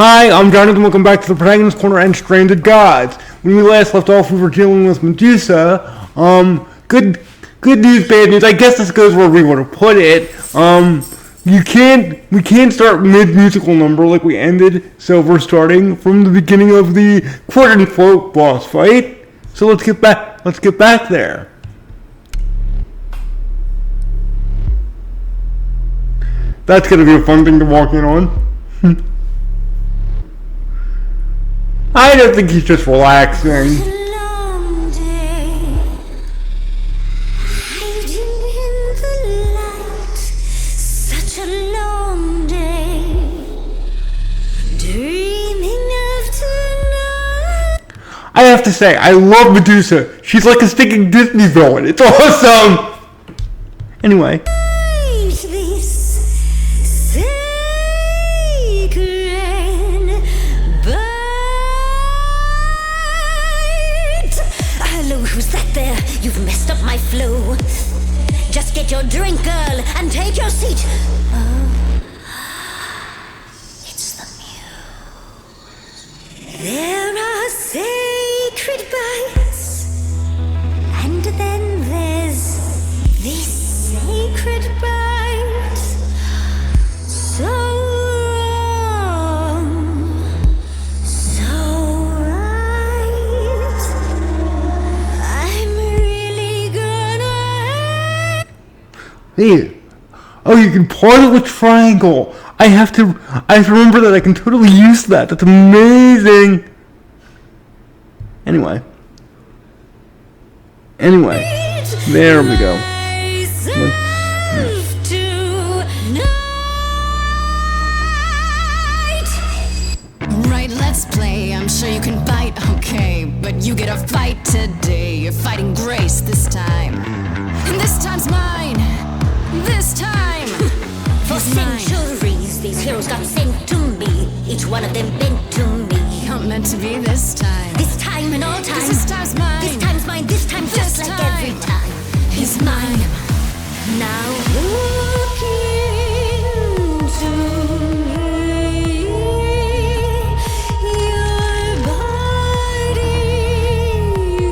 Hi, I'm Johnny, and welcome back to the Protagonist Corner and Stranded Gods. When we last left off, we were dealing with Medusa. Good news, bad news. I guess this goes where we want to put it. We can't start mid-musical number like we ended, so we're starting from the beginning of the quote-unquote boss fight. So let's get back there. That's gonna be a fun thing to walk in on. I don't think he's just relaxing. I have to say, I love Medusa. She's like a stinking Disney villain. It's awesome. Anyway. You've messed up my flow. Just get your drink, girl, and take your seat. Oh, it's the muse. There are sacred bites, and then there's this sacred bite. So wrong, so right. Hey. Oh, you can pause it with triangle. I have to remember that I can totally use that. That's amazing. Anyway, there we go. Right, let's play. I'm sure you can bite, okay, but you get a fight today. You're fighting Grace this time, and this time's mine. This time! For centuries, these heroes got sent to me. Each one of them bent to me. Not meant to be this time. This time and all time. This time's mine. This time's mine. This time just like every time. He's mine. Now look into me. Your body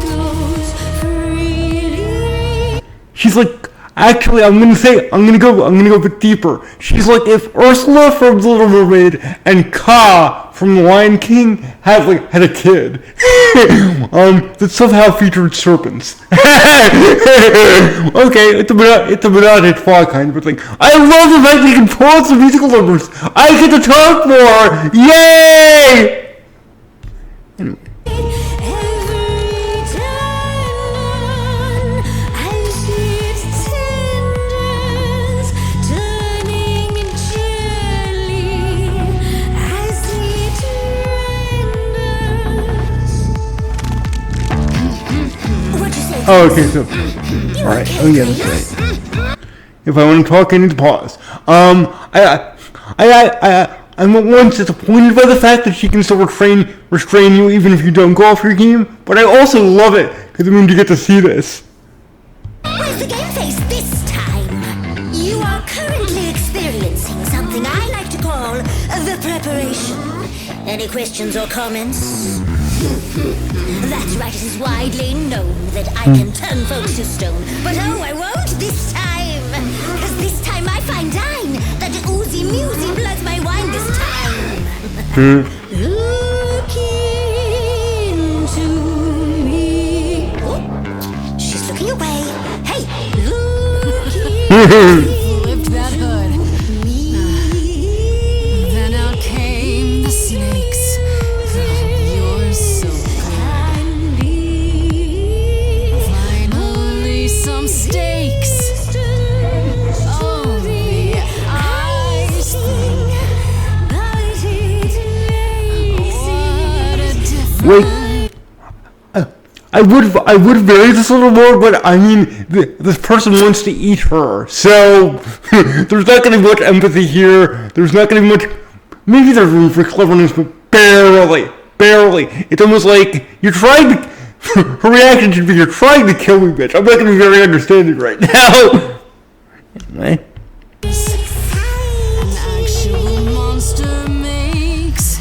goes freely. She's like. Actually, I'm gonna go a bit deeper. She's like if Ursula from The Little Mermaid and Kaa from The Lion King had a kid. That somehow featured serpents. Okay, it's a banana fly kind of thing. I love the fact that you can pause the musical numbers. I get to talk more. Yay! Anyway. Oh, okay, so, alright, oh yeah, that's right. If I want to talk, I need to pause. I'm once disappointed by the fact that she can still restrain you even if you don't go off your game, but I also love it, because it means you get to see this. Where's the game face this time? You are currently experiencing something I like to call the preparation. Any questions or comments? That's right, it is widely known that I can turn folks to stone. But oh, I won't this time. Cause this time I find dine that oozy musy bloods my wine this time. Look into me. Oh, she's looking away. Hey, look Lift that hood. Then out came the snakes. You're so good. Finally, some steaks. Oh, the ice thing. What a difference. Wait. I would vary this a little more, but I mean, this person wants to eat her, so there's not going to be much empathy here. There's not going to be much. Maybe there's room for cleverness, but barely. It's almost like you're trying to. Her reaction should be, "You're trying to kill me, bitch." I'm not going to be very understanding right now. Anyway. An actual monster makes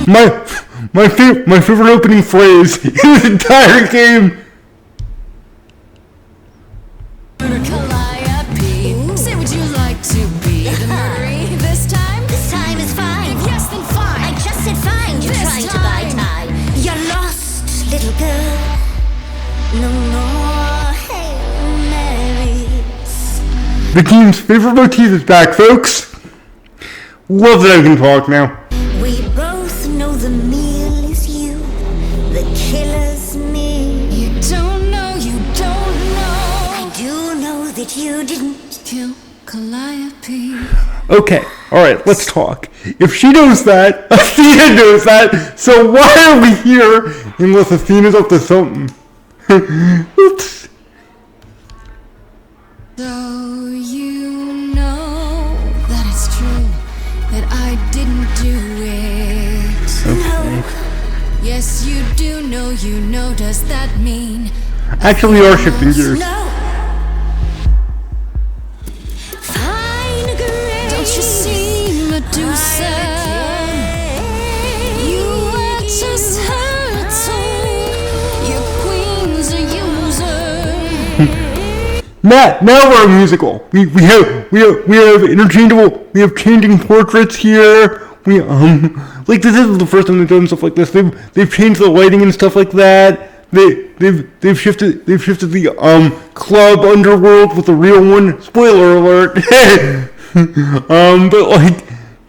my favorite opening phrase in this entire game. Calliope. Say, would you like to be the Murray this time? This time is fine. If yes, then fine. I just said fine. You're This trying to buy time. time. You're lost, little girl. No more Hail Marys. The team's favorite motif is back, folks. Love that I can talk now. We both know the meal is you. The killer's me. You don't know, you don't know. I do know that you didn't. Kill Calliope. Okay, alright, let's talk. If she knows that, Athena knows that, so why are we here unless Athena's up to something? Oops. So you know that it's true that I didn't do it. No. Yes, you do know, you know. Does that mean Actually, we are shifting gears. No. Fine grace. don't you see, Medusa? You are just her tool. Your queen's a user. Now we're a musical. We have interchangeable. We have changing portraits here. Like this isn't the first time they've done stuff like this. They've changed the lighting and stuff like that. They've shifted the club underworld with the real one. Spoiler alert. But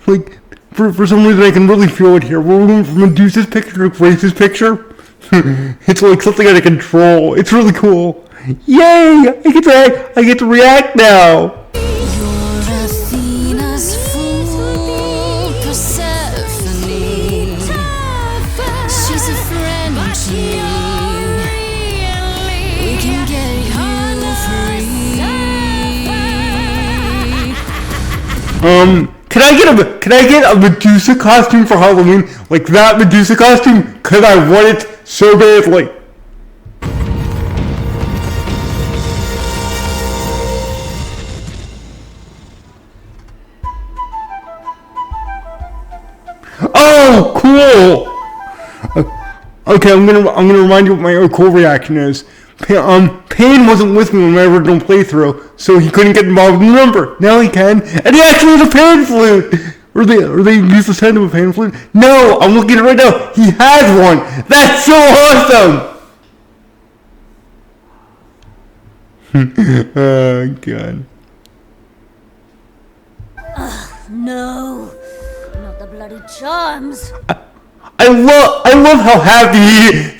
like for some reason I can really feel it here. We're going from Medusa's picture to Grace's picture. It's like something out of control. It's really cool. Yay! I get to react now. You're Athena's fool, Persephone. She's a friend to me. We can get you free. Can I get a Medusa costume for Halloween? Like that Medusa costume? Cause I want it so badly. Oh, cool. Okay, I'm gonna remind you what my cool reaction is. Payne wasn't with me on my original playthrough, so he couldn't get involved in the number. Now he can, and he actually has a pan flute. Or they used to send him a pan flute. No, I'm looking at it right now. He has one. That's so awesome. Oh God. No. Not the bloody charms. I love how happy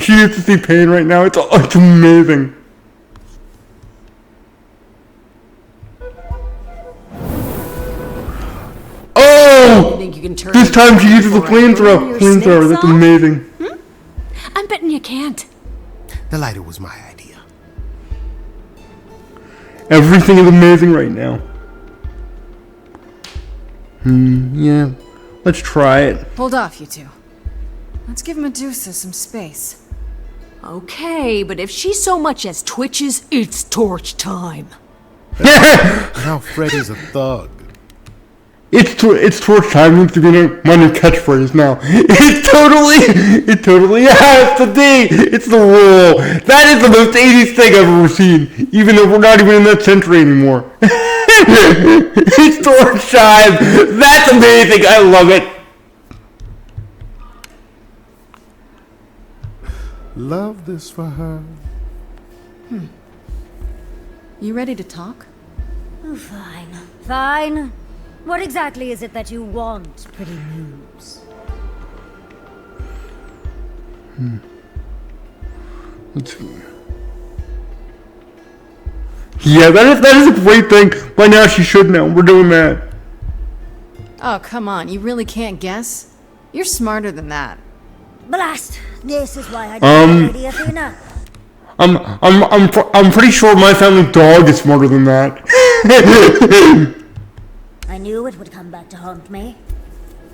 he is to see Payne right now. It's amazing. Oh! Think you can turn This time she uses the flamethrower. Flamethrower, That's amazing. I'm betting you can't. The lighter was my idea. Everything is amazing right now. Yeah. Let's try it. Hold off, you two. Let's give Medusa some space. Okay, but if she so much as twitches, it's torch time. Now Freddy's a thug. It's torch time needs to be my new catchphrase now. It totally has to be. It's the rule. That is the most 80s thing I've ever seen, even though we're not even in that century anymore. It's torch time. That's amazing. I love it. Love this for her. You ready to talk? Oh, fine. Fine. What exactly is it that you want, pretty news? Let's see. Yeah, that is a great thing. By now she should know. We're doing that. Oh, come on. You really can't guess? You're smarter than that. Blast! This is why I did Lady Athena. I'm pretty sure my family dog is smarter than that. I knew it would come back to haunt me.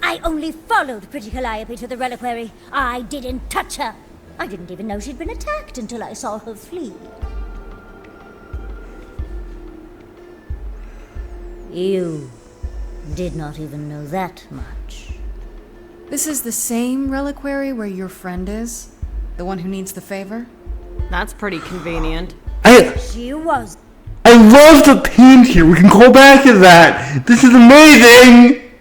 I only followed pretty Calliope to the reliquary. I didn't touch her. I didn't even know she'd been attacked until I saw her flee. You did not even know that much. This is the same reliquary where your friend is? The one who needs the favor? That's pretty convenient. She was. I love the paint here. We can call back to that. This is amazing.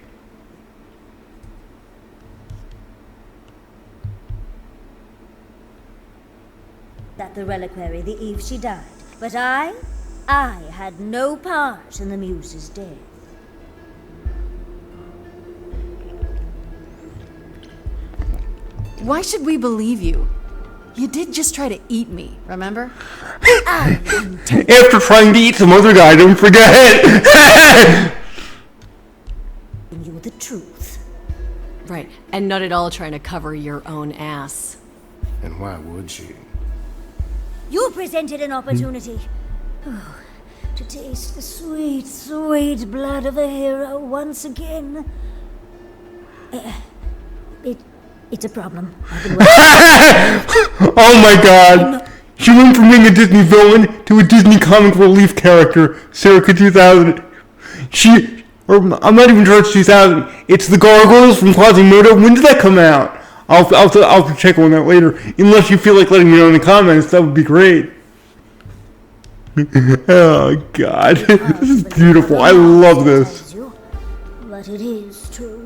At the reliquary the eve she died. But I had no part in the muse's death. Why should we believe you? You did just try to eat me, remember? After trying to eat some other guy, don't forget. You the truth. Right, and not at all trying to cover your own ass. And why would she? You presented an opportunity. Oh, to taste the sweet, sweet blood of a hero once again. It's a problem. I've been Oh my god. She went from being a Disney villain to a Disney comic relief character circa 2000. I'm not even sure it's 2000. It's the Gargoyles from Quasimodo. When did that come out? I'll check on that later. Unless you feel like letting me know in the comments, that would be great. Oh god. This is beautiful. I love this. But it is true.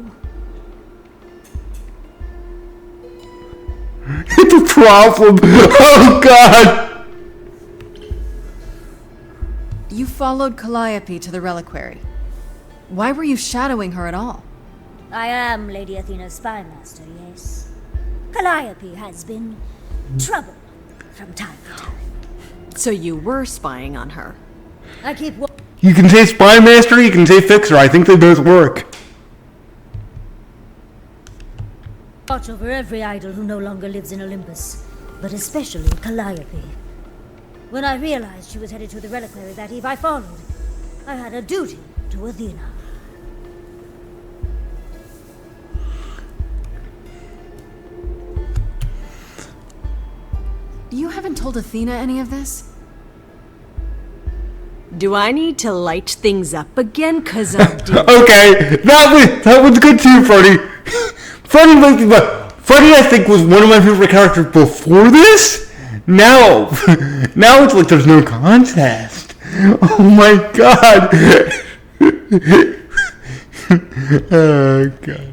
It's a problem. Oh god. You followed Calliope to the reliquary. Why were you shadowing her at all? I am Lady Athena's spy master, yes. Calliope has been trouble from time to time. So you were spying on her. I keep You can say spy master, you can say fixer. I think they both work. watch over every idol who no longer lives in Olympus, but especially Calliope. When I realized she was headed to the reliquary that eve, I followed. I had a duty to Athena. You haven't told Athena any of this? Do I need to light things up again? 'Cause I do. Okay, that was good too, Freddy. Freddy, I think, was one of my favorite characters before this. Now it's like there's no contest. Oh my god. Oh god.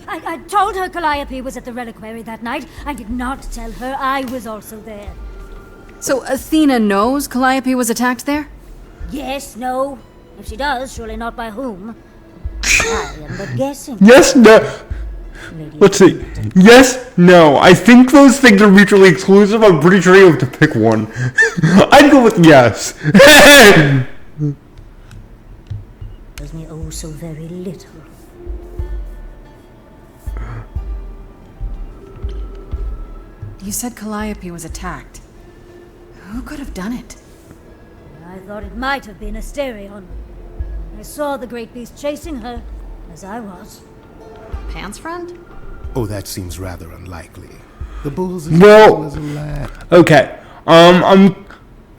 I told her Calliope was at the reliquary that night. I did not tell her I was also there. So Athena knows Calliope was attacked there? Yes, no. If she does, surely not by whom. I am but guessing. Yes, no. Lady Let's see. Yes, no. I think those things are mutually exclusive. I'm pretty sure you have to pick one. I'd go with yes. Does me oh so very little. You said Calliope was attacked. Who could have done it? I thought it might have been Asterion. I saw the great beast chasing her, as I was. Pants friend? Oh, that seems rather unlikely. The bull's as Well- evil as a lamb. Okay.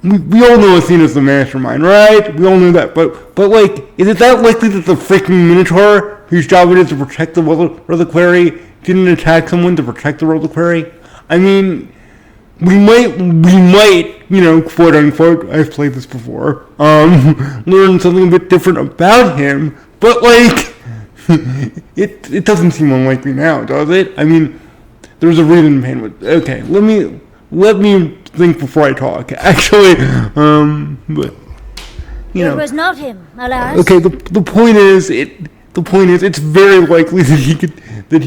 We all know Athena's the mastermind, right? We all know that. But like, is it that likely that the freaking Minotaur, whose job it is to protect the reliquary, didn't attack someone to protect the reliquary? I mean, we might, quote unquote, I've played this before, learn something a bit different about him, but like, it doesn't seem unlikely now, does it? I mean, there's a reason Payne would, okay, let me think before I talk, actually, but, It was not him, alas. okay, the point is, it's very likely that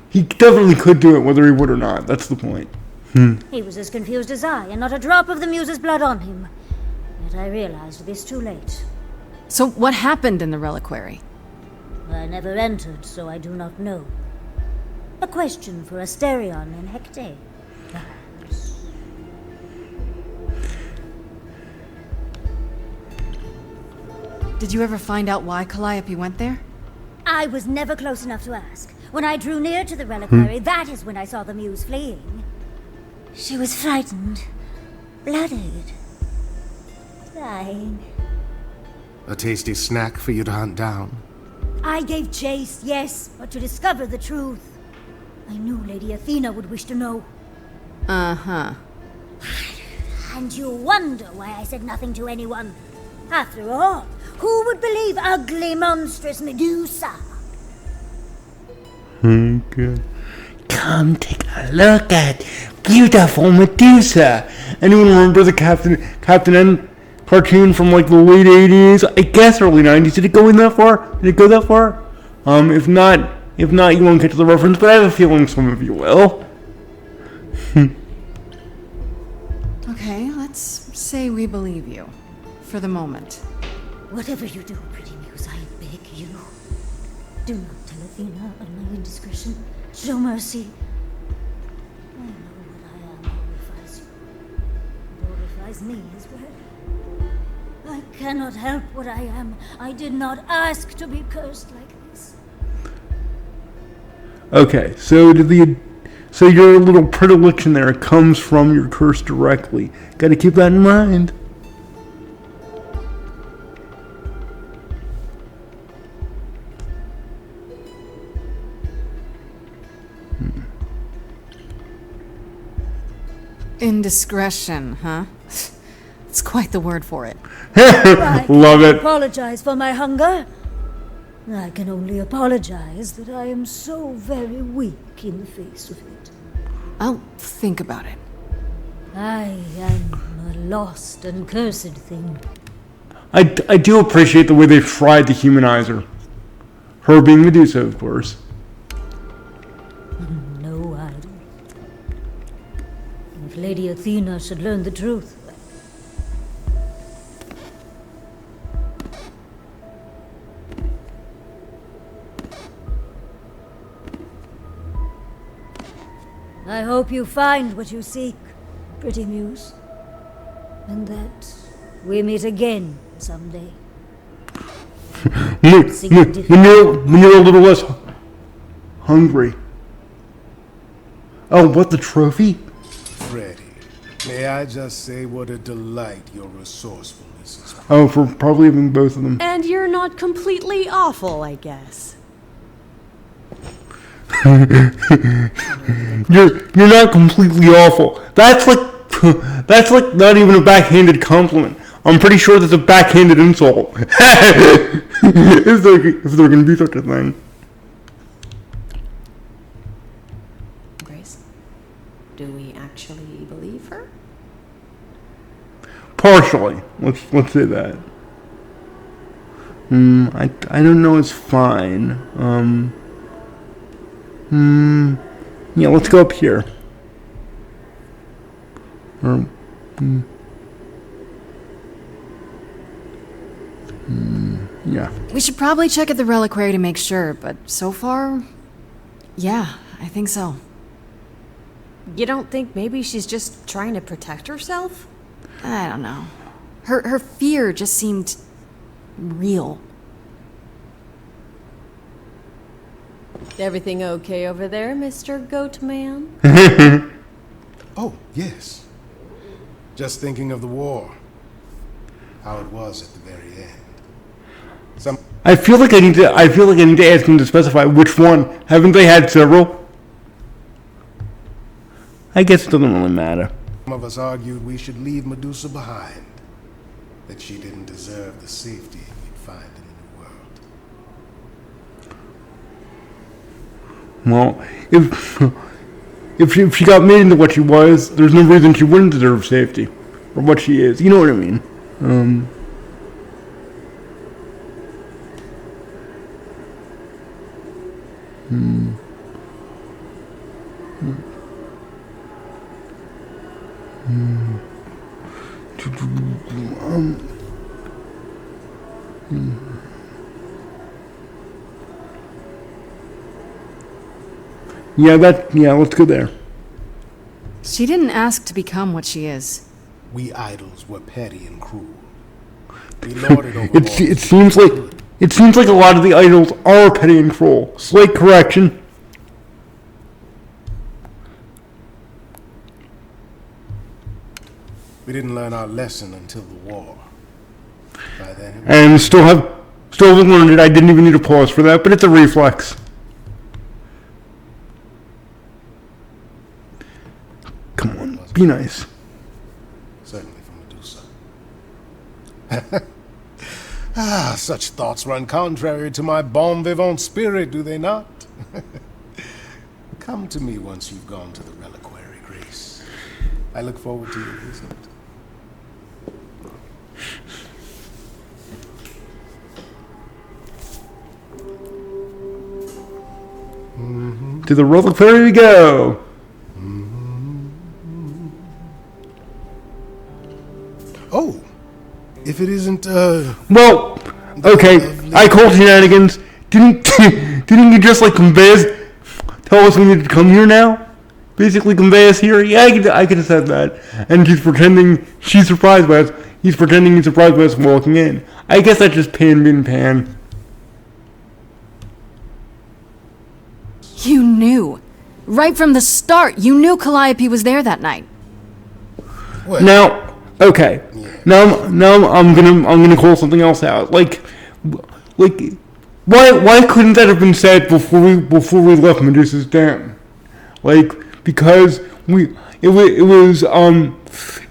he definitely could do it, whether he would or not. That's the point. He was as confused as I, and not a drop of the muse's blood on him. Yet I realized this too late. So what happened in the reliquary? I never entered, so I do not know. A question for Asterion and Hecate. Did you ever find out why Calliope went there? I was never close enough to ask. When I drew near to the reliquary, that is when I saw the muse fleeing. She was frightened, blooded, dying. A tasty snack for you to hunt down. I gave chase, yes, but to discover the truth. I knew Lady Athena would wish to know. Uh-huh. And you wonder why I said nothing to anyone. After all, who would believe ugly, monstrous Medusa? Okay. Come take a look at beautiful Medusa. Anyone remember the Captain N cartoon from like the late 80s? I guess early 90s. Did it go in that far? Did it go that far? If not, you won't get to the reference, but I have a feeling some of you will. Okay, let's say we believe you. For the moment. Whatever you do, Pretty Muse, I beg you. Do not tell Athena of my indiscretion. Show mercy. I know what I am horrifies you. It horrifies me as well. I cannot help what I am. I did not ask to be cursed like this. Okay, so your little predilection there comes from your curse directly. Got to keep that in mind. Indiscretion, huh? It's quite the word for it. Love it. Apologize for my hunger. I can only apologize that I am so very weak in the face of it. I'll think about it. I am a lost and cursed thing. I do appreciate the way they tried to humanize her. Her being Medusa, of course. No idol. If Lady Athena should learn the truth, I hope you find what you seek, Pretty Muse, and that we meet again someday. When you're a little less hungry. Oh, what, the trophy? Freddy, may I just say what a delight your resourcefulness is. Oh, for probably having both of them. And you're not completely awful, I guess. You're not completely awful. That's like not even a backhanded compliment. I'm pretty sure that's a backhanded insult. if there can be such a thing. Grace, do we actually believe her? Partially. Let's say that. I don't know. It's fine. Yeah, let's go up here. Yeah. We should probably check at the reliquary to make sure, but so far, yeah, I think so. You don't think maybe she's just trying to protect herself? I don't know. Her fear just seemed real. Everything okay over there, Mr. Goatman? Oh, yes. Just thinking of the war. How it was at the very end. I feel like I need to ask him to specify which one. Haven't they had several? I guess it doesn't really matter. Some of us argued we should leave Medusa behind. That she didn't deserve the safety we'd find in the new world. Well, if she got made into what she was, there's no reason she wouldn't deserve safety. Or what she is. You know what I mean? Yeah, let's go there. She didn't ask to become what she is. We idols were petty and cruel. We lorded over It seems like a lot of the idols are petty and cruel. Slight correction. We didn't learn our lesson until the war. By then, And still Still haven't learned it. I didn't even need to pause for that, but it's a reflex. Come on, be nice. Certainly from Medusa. Such thoughts run contrary to my bon vivant spirit, do they not? Come to me once you've gone to the reliquary, Grace. I look forward to your visit. To the reliquary we go. Oh, if it isn't, Well, okay, I called shenanigans. Didn't you just like convey us? Tell us we need to come here now? Basically convey us here? Yeah, I could have said that. And he's pretending she's surprised by us. He's pretending he's surprised by us walking in. I guess that's just Pan being Pan. You knew. Right from the start, you knew Calliope was there that night. well, Now, okay. Now I'm gonna call something else out. Like, why couldn't that have been said before we left Medusa's den? Like, because it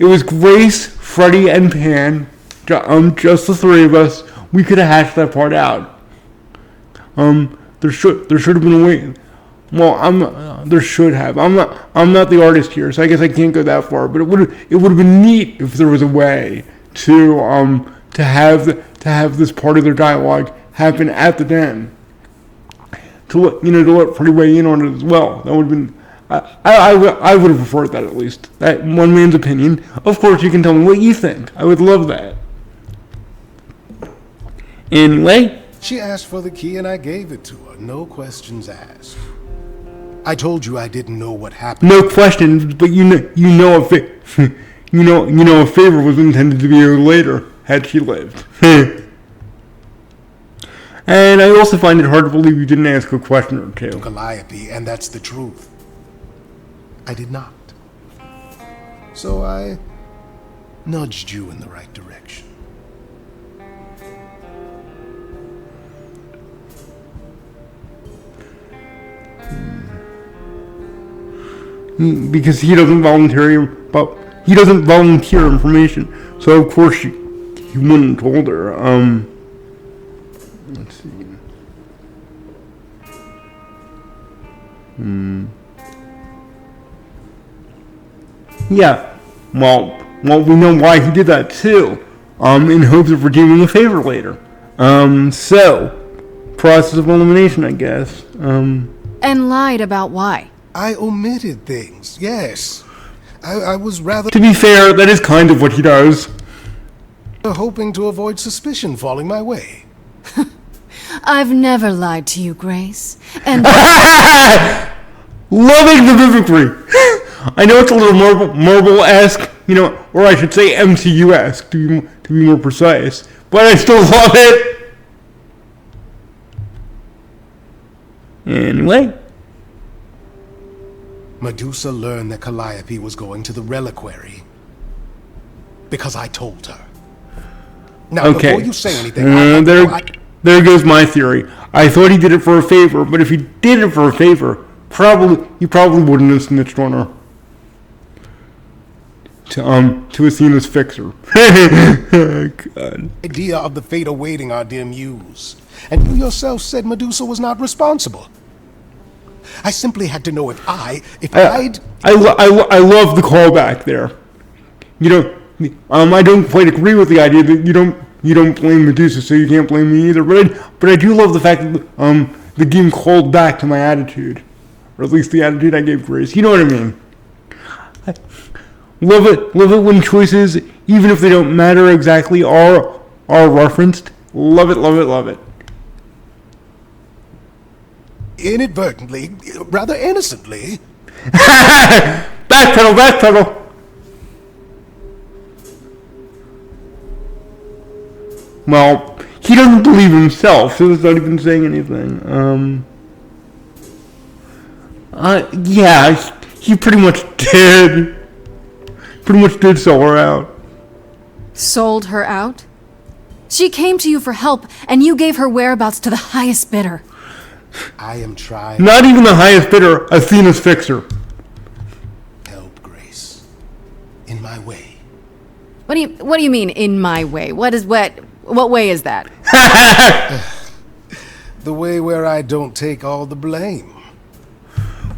was Grace, Freddy, and Pan, just the three of us. We could have hashed that part out. There should have been a way. Well, there should have. I'm not the artist here, so I guess I can't go that far. But it would have been neat if there was a way to have this part of their dialogue happen at the den. To let Freddy weigh in on it as well. That would have been. I would have preferred that at least. That one man's opinion. Of course, you can tell me what you think. I would love that. Anyway. she asked for the key and I gave it to her, no questions asked. I told you I didn't know what happened. No questions, but you know a favor was intended to be owed later had she lived. And I also find it hard to believe you didn't ask a question or two. Calliope, and that's the truth. I did not. So I nudged you in the right direction. Because he doesn't volunteer information, so of course he wouldn't have told her. Let's see. Yeah. Well, we know why he did that too. In hopes of redeeming a favor later. So process of elimination, I guess. And lied about why. I omitted things, yes. I was rather To be fair, that is kind of what he does. hoping to avoid suspicion falling my way. I've never lied to you, Grace. And Loving the mimicry. I know it's a little Marvel-esque, or I should say MCU-esque to be more precise, but I still love it. Anyway. Medusa learned that Calliope was going to the reliquary because I told her. Now, Okay. before you say anything, There goes my theory. I thought he did it for a favor, but if he did it for a favor, he probably wouldn't have snitched on her. To Athena's fixer. God. idea of the fate awaiting our dear muse. And you yourself said Medusa was not responsible. I simply had to know if I'd... I love the callback there. I don't quite agree with the idea that you don't blame Medusa, so you can't blame me either. But I do love the fact that the game called back to my attitude, or at least the attitude I gave Grace. You know what I mean? Love it when choices, even if they don't matter exactly, are referenced. Love it. Inadvertently, rather innocently... Backpedal. Well, he doesn't believe himself, so he's not even saying anything. Yeah, he pretty much did. Pretty much did sell her out. sold her out? She came to you for help, and you gave her whereabouts to the highest bidder. I am trying Not even the highest bidder, Athena's fixer. to help Grace. In my way. What do you mean, in my way? What way is that? The way where I don't take all the blame.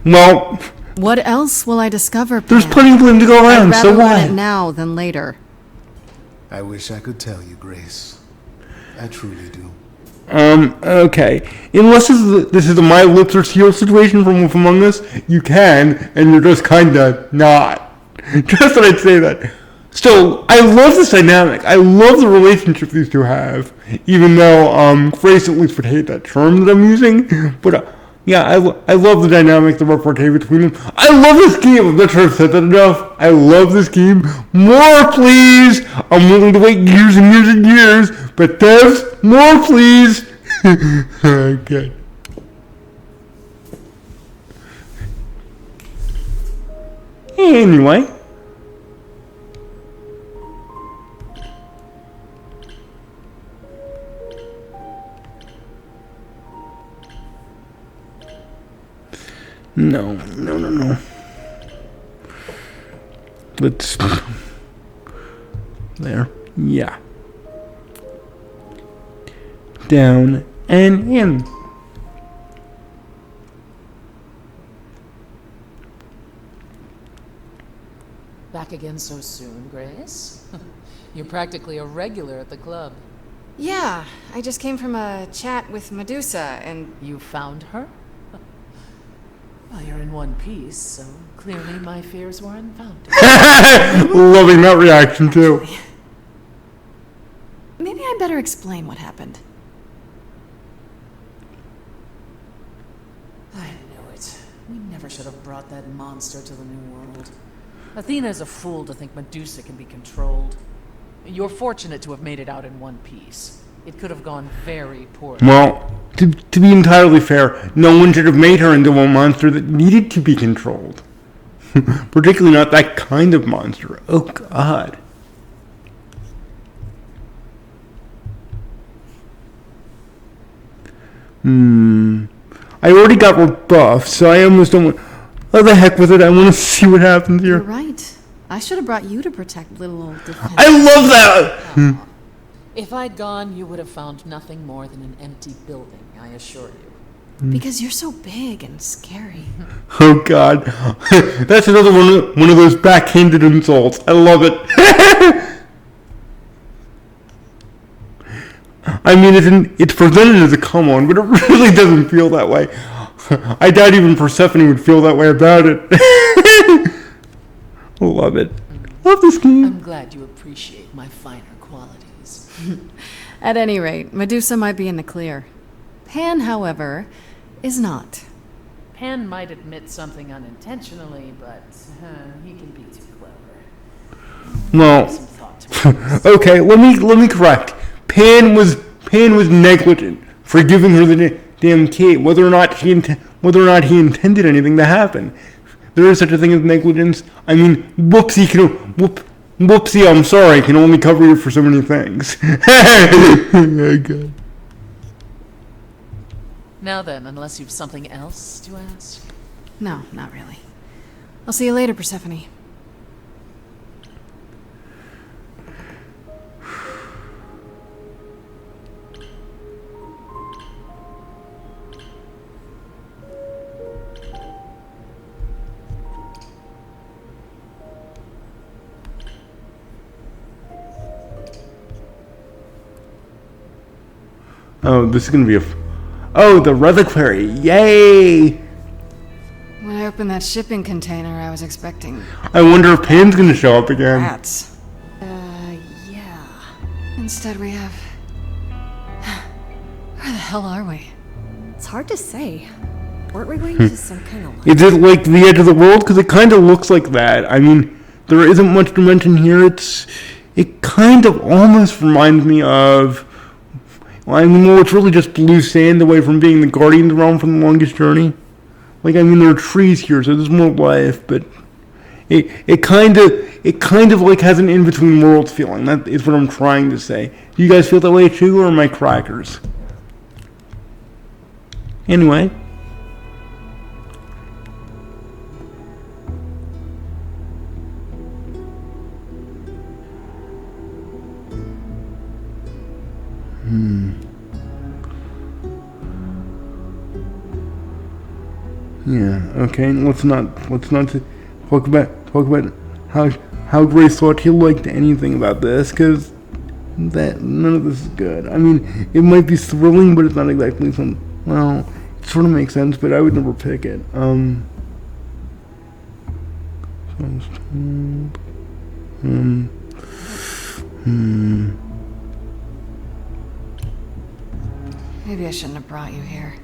Well, What else will I discover, there's Pan? plenty of blame to go I'd around, rather so learn it why? now than later. I wish I could tell you, Grace. I truly do. Okay. Unless this is a my lips are sealed situation from Wolf Among Us, you can, and you're just kinda not. Just that I'd say that. So, I love this dynamic. I love the relationship these two have. Even though, Grace at least would hate that term that I'm using. But, yeah, I love the dynamic, the repartee between them. I love this game. I'm not sure I've said that enough. I love this game. More, please. I'm willing to wait years and years and years. But devs, more, please. Okay. Anyway. No. Let's... There. Yeah. Down and in. Back again so soon, Grace? You're practically a regular at the club. Yeah, I just came from a chat with Medusa, and You found her? Well, you're in one piece, so clearly my fears were unfounded. Loving that reaction too. maybe I better explain what happened. I knew it. We never should have brought that monster to the New World. Athena's a fool to think Medusa can be controlled. You're fortunate to have made it out in one piece. It could have gone very poorly. Well, to be entirely fair, no one should have made her into a monster that needed to be controlled. Particularly not that kind of monster. Oh, God. I already got rebuffed, so I almost don't want... Oh, the heck with it. I want to see what happens You're here. right. I should have brought you to protect little old defense. I love that! If I'd gone, you would have found nothing more than an empty building, I assure you. Because you're so big and scary. Oh, God. That's another one of those backhanded insults. I love it. I mean, it's presented as a come on, but it really doesn't feel that way. I doubt even Persephone would feel that way about it. Love it. Love this game. I'm glad you appreciate my finer qualities. At any rate, Medusa might be in the clear. Pan, however, is not. Pan might admit something unintentionally, but he can be too clever. Well, Some thought to it. okay, let me correct. Pan was negligent for giving her the damn key, whether or not he intended anything to happen. There is such a thing as negligence. I mean, whoopsie, I'm sorry, can only cover you for so many things. Okay. Now then, unless you've something else to ask. No, not really. I'll see you later, Persephone. Oh, this is gonna be Oh, the reliquary! Yay! When I opened that shipping container, I was expecting I wonder if Pan's gonna show up again. rats. Yeah. Instead, we have. Where the hell are we? It's hard to say. Weren't we going to some kind of... Is it like the edge of the world? Because it kind of looks like that. I mean, there isn't much to mention here. It kind of almost reminds me of... Well, I mean, well, it's really just blue sand away from being the Guardian's Realm from the Longest Journey. Like, I mean, there are trees here, so there's more life, but it kind of like has an in between worlds feeling. That is what I'm trying to say. Do you guys feel that way too, or am I crackers? Anyway. Yeah. Okay. Let's not talk about how Grace thought he liked anything about this, because that none of this is good. I mean, it might be thrilling, but it's not exactly some. Well, it sort of makes sense, but I would never pick it. Maybe I shouldn't have brought you here.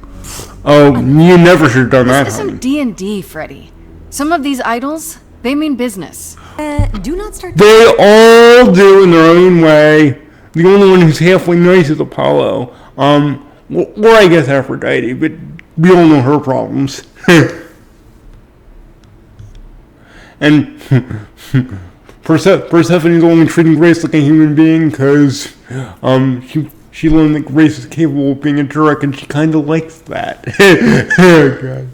Oh, you never should have done that, This honey. isn't D&D, Freddy. Some of these idols, they mean business. Do not start. They all do in their own way. The only one who's halfway nice is Apollo. Or I guess Aphrodite, but we all know her problems. And Persephone's only treating Grace like a human being because she learned that Grace is capable of being a jerk, and she kind of likes that. Oh, God.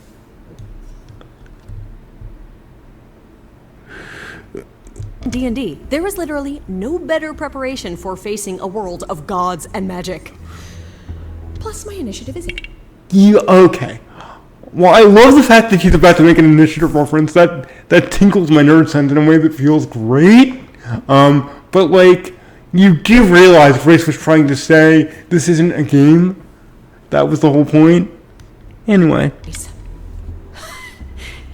D&D. There is literally no better preparation for facing a world of gods and magic. Plus, my initiative is 8. Okay. Well, I love the fact that she's about to make an initiative reference. That tinkles my nerd sense in a way that feels great. But like, you do realize Grace was trying to say this isn't a game. That was the whole point. Anyway.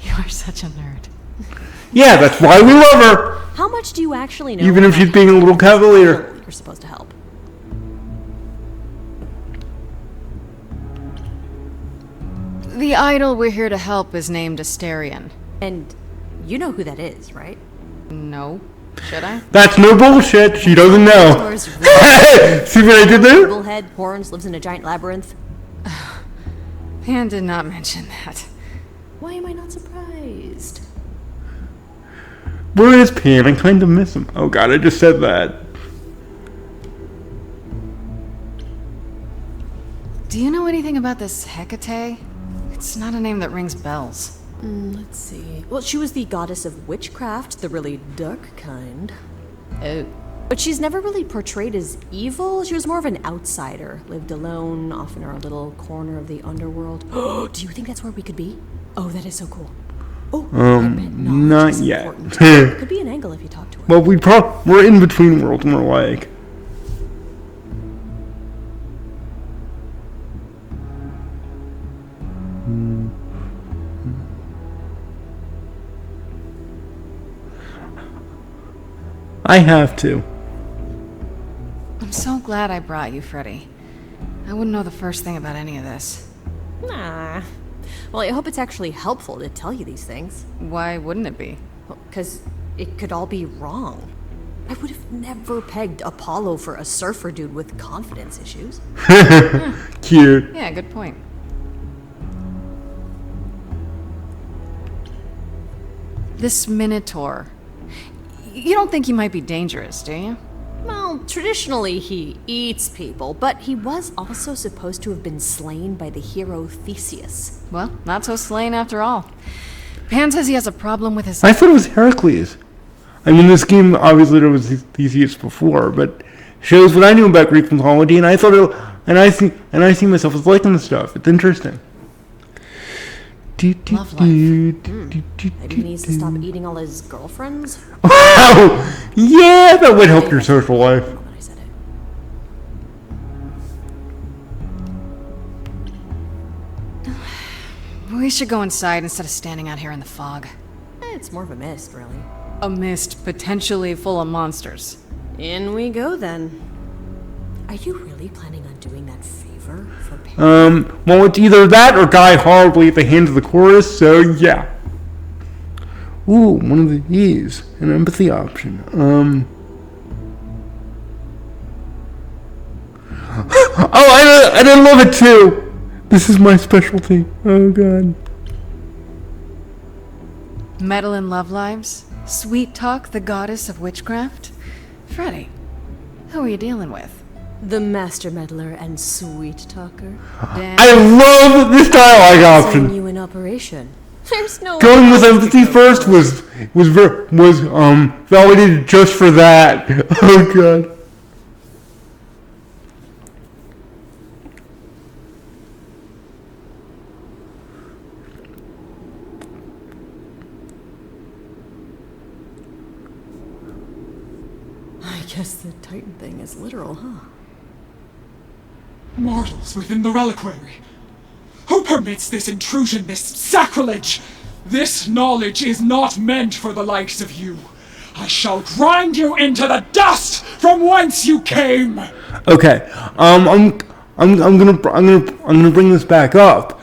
You are such a nerd. Yeah, that's why we love her. How much do you actually know? Even if she's being a little cavalier. You're supposed to help. The idol we're here to help is named Asterion. And you know who that is, right? No. Should I? That's no bullshit. She doesn't know. Doors, See what I did there? bullhead, horns, lives in a giant labyrinth. Pan did not mention that. Why am I not surprised? Where is Pan? I kind of miss him. Oh God, I just said that. Do you know anything about this Hecate? It's not a name that rings bells. Let's see. Well, she was the goddess of witchcraft, the really dark kind. Oh. But she's never really portrayed as evil. She was more of an outsider. Lived alone, off in her little corner of the underworld. Do you think that's where we could be? Oh, that is so cool. Oh, I bet knowledge not is yet. important. Could be an angle if you talk to her. Well, we're in between worlds, more like. I have to. I'm so glad I brought you, Freddy. I wouldn't know the first thing about any of this. Nah. Well, I hope it's actually helpful to tell you these things. Why wouldn't it be? Because it could all be wrong. I would have never pegged Apollo for a surfer dude with confidence issues. Cute. Yeah, good point. This Minotaur. You don't think he might be dangerous, do you? Well, traditionally he eats people, but he was also supposed to have been slain by the hero Theseus. Well, not so slain after all. Pan says he has a problem with his... I thought it was Heracles. I mean, this game obviously there was Theseus before, but shows what I knew about Greek mythology, and I thought it, and I see myself as liking the stuff. It's interesting. Love life. Maybe he needs to stop eating all his girlfriends. Oh, yeah, that would help your social life. I don't know that I said it. We should go inside instead of standing out here in the fog. It's more of a mist, really. A mist potentially full of monsters. In we go then. Are you really planning on doing that favor for Pan? Well, it's either that or die horribly at the hands of the chorus, so yeah. Ooh, one of these. An empathy option. Oh, I love it too! This is my specialty. Oh, God. Meddle in love lives? Sweet Talk, the goddess of witchcraft? Freddy, who are you dealing with? The Master Meddler and Sweet Talker. I love this dialogue Seeing option. you in operation. There's no Going with way else to empathy go first wrong. was validated just for that. Oh god. I guess the Titan thing is literal, huh? Mortals within the reliquary. Who permits this intrusion, this sacrilege? This knowledge is not meant for the likes of you. I shall grind you into the dust from whence you came. Okay. I'm gonna bring this back up.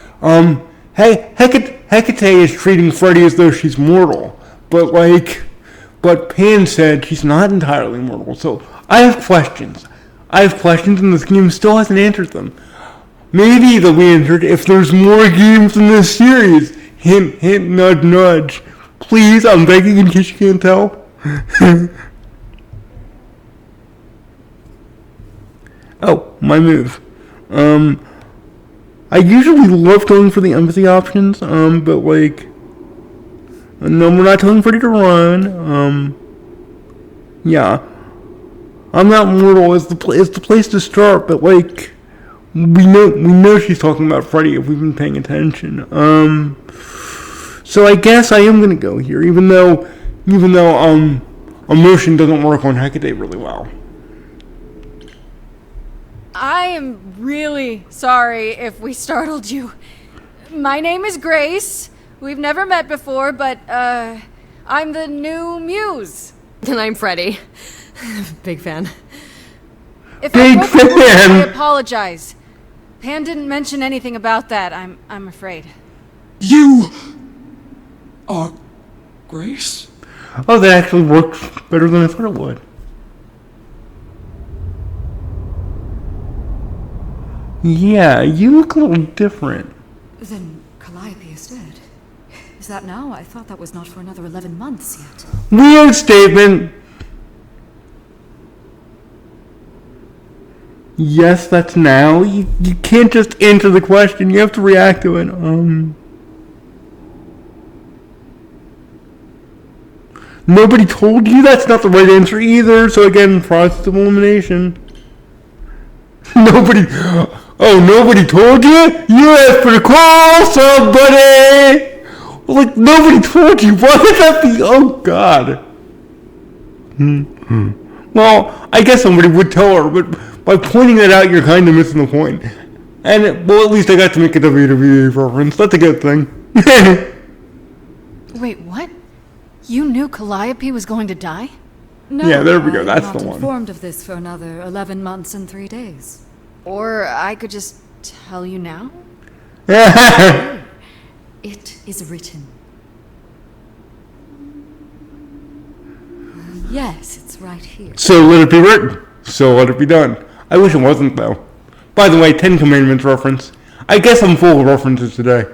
Hey, Hecate is treating Freddy as though she's mortal, but Pan said she's not entirely mortal. So I have questions. And this game still hasn't answered them. Maybe they'll be answered if there's more games in this series. Hint, hint, nudge, nudge. Please, I'm begging in case you can't tell. Oh, my move. I usually love going for the empathy options, but no, we're not telling Freddy to run. Yeah. I'm not mortal is the place to start, but we know she's talking about Freddy if we've been paying attention. So I guess I am gonna go here, even though emotion doesn't work on Hecate really well. I am really sorry if we startled you. My name is Grace. We've never met before, but I'm the new muse. And I'm Freddy. Big fan. If Big I broke the rules, fan. I apologize. Pan didn't mention anything about that. I'm afraid. You are Grace? Oh, that actually works better than I thought it would. Yeah, you look a little different. Then Calliope is dead. Is that now? I thought that was not for another 11 months yet. Weird statement. Yes, that's now. You can't just answer the question. You have to react to it. Nobody told you that's not the right answer either. So again, process of elimination. Nobody told you? You asked for the call, somebody! Nobody told you. Why would that be? Oh, God. Well, I guess somebody would tell her, but by pointing that out, you're kind of missing the point. And, at least I got to make a WWE reference. That's a good thing. Wait, what? You knew Calliope was going to die? No, Yeah, there we go, I'm that's not the one. informed of this for another 11 months and 3 days. Or I could just tell you now? It is written. Yes, it's right here. So let it be written. So let it be done. I wish it wasn't, though. By the way, 10 Commandments reference. I guess I'm full of references today.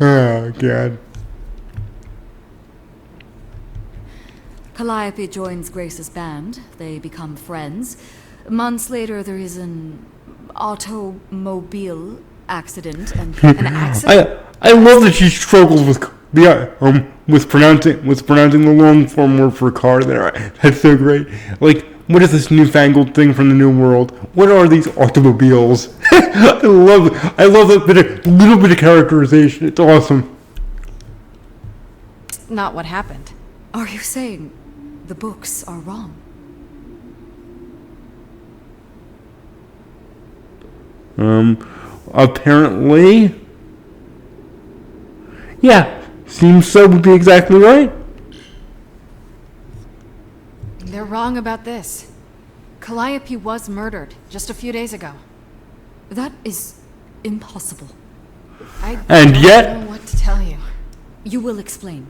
Oh, God. Calliope joins Grace's band. They become friends. Months later, there is an automobile accident and an accident. I love that she struggles with pronouncing the long form word for car there. That's so great. What is this newfangled thing from the New World? What are these automobiles? I love that little bit of characterization. It's awesome. Not what happened. Are you saying the books are wrong? Apparently. Yeah, seems so would be exactly right. They're wrong about this. Calliope was murdered just a few days ago. That is impossible. I And don't yet- know what to tell you. You will explain.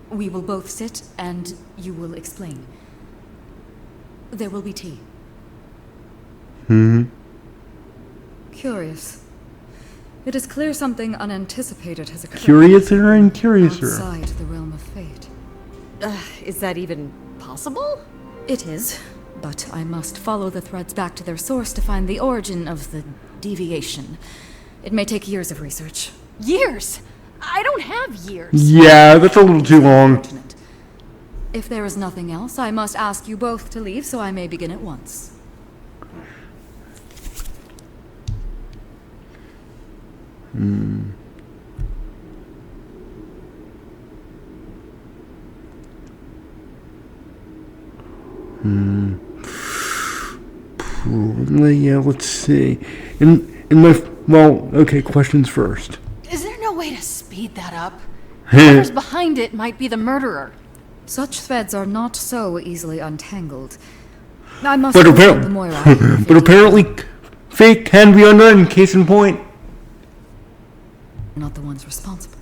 We will both sit and you will explain. There will be tea. Curious. It is clear something unanticipated has occurred. Curiouser and curiouser. Outside the realm of fate. Is that even possible? It is, but I must follow the threads back to their source to find the origin of the deviation. It may take years of research. Years? I don't have years. Yeah, that's a little too long. If there is nothing else, I must ask you both to leave so I may begin at once. Yeah, let's see. Okay, questions first. Is there no way to speed that up? Whoever's behind it might be the murderer. Such threads are not so easily untangled. I must But, consult the Moira. but apparently, fate can be undone, case in point. Not the ones responsible.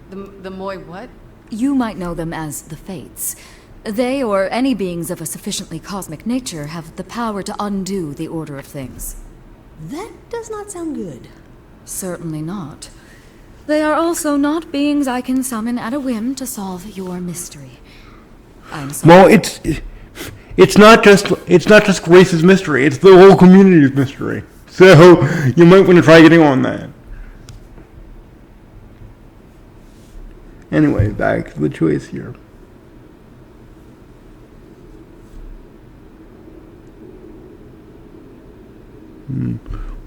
The Moy what? You might know them as the Fates. They, or any beings of a sufficiently cosmic nature, have the power to undo the order of things. That does not sound good. Certainly not. They are also not beings I can summon at a whim to solve your mystery. I'm sorry. Well, it's not just Grace's mystery. It's the whole community's mystery. So you might want to try getting on that. Anyway, back to the choice here.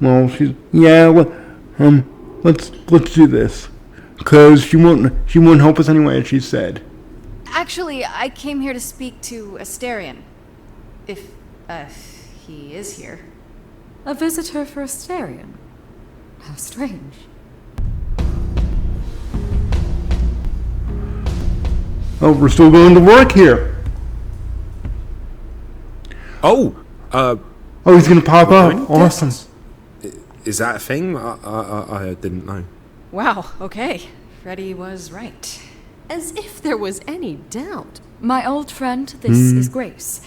Well, let's do this, cause she won't help us anyway, as she said. Actually, I came here to speak to Asterion. If he is here. A visitor for Asterion? How strange. Oh, we're still going to work here. Oh, Oh, he's gonna pop up. Awesome. Is that a thing? I didn't know. Wow, okay. Freddy was right. As if there was any doubt. My old friend, this is Grace.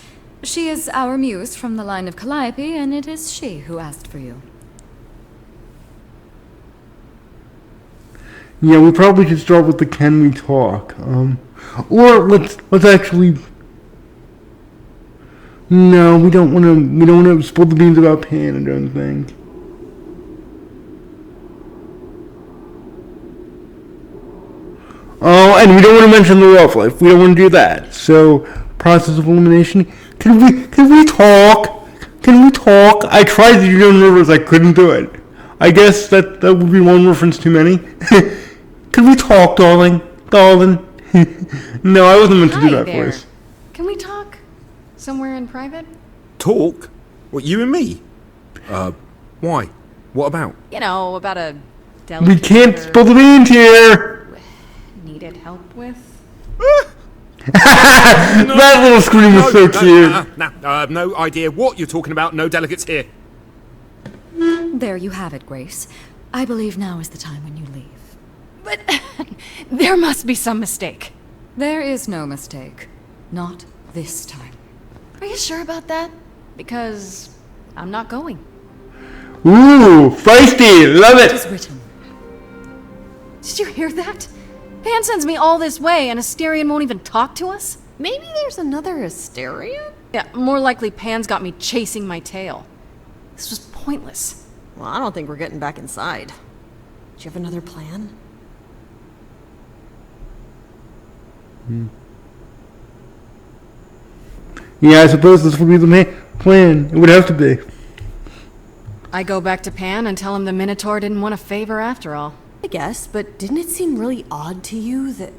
She is our muse from the line of Calliope, and it is she who asked for you. Yeah, we probably should start with the can we talk. Or let's actually. No, we don't want to spill the beans about Pan, I don't think. Oh, and we don't want to mention the rough life. We don't want to do that. So, process of elimination. Can we talk? Can we talk? I tried to do it rivers, I couldn't do it. I guess that would be one reference too many. Can we talk, darling? Darling. No, I wasn't meant to do that there. voice. Can we talk? Somewhere in private? Talk? What, you and me? Why? What about? You know, about a We delicate can't or spill the beans here! needed help with. That little scream was so cute. No idea what you're talking about. No delegates here. There you have it, Grace. I believe now is the time when you leave. But there must be some mistake. There is no mistake. Not this time. Are you sure about that? Because I'm not going. Ooh, feisty, love It it. is written. Did you hear that? Pan sends me all this way and Asterion won't even talk to us? Maybe there's another Asterion? Yeah, more likely Pan's got me chasing my tail. This was pointless. Well, I don't think we're getting back inside. Do you have another plan? Yeah, I suppose this would be the plan. It would have to be. I go back to Pan and tell him the Minotaur didn't want a favor after all. I guess, but didn't it seem really odd to you that,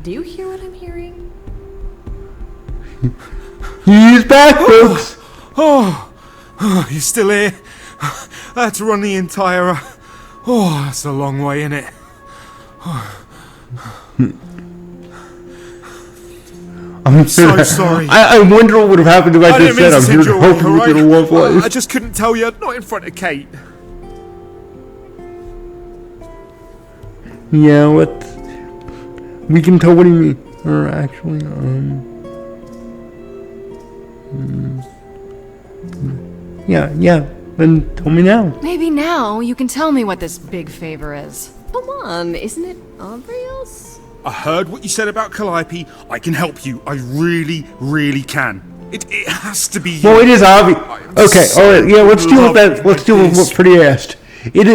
do you hear what I'm hearing? He's back, folks. Oh, you're still here? I had to run the entire... Oh, that's a long way, innit? I'm so sorry. I wonder what would have happened if I just said I'm here to help you with your love life. I just couldn't tell you, not in front of Kate. Yeah, we can tell what do you mean. Or actually, yeah, then tell me now. Maybe now you can tell me what this big favor is. Come on, isn't it obvious? I heard what you said about Calliope. I can help you. I really, really can. It has to be you. Well, it is obvious. Okay, alright, yeah, let's deal with that. Let's deal with what Freddy asked. It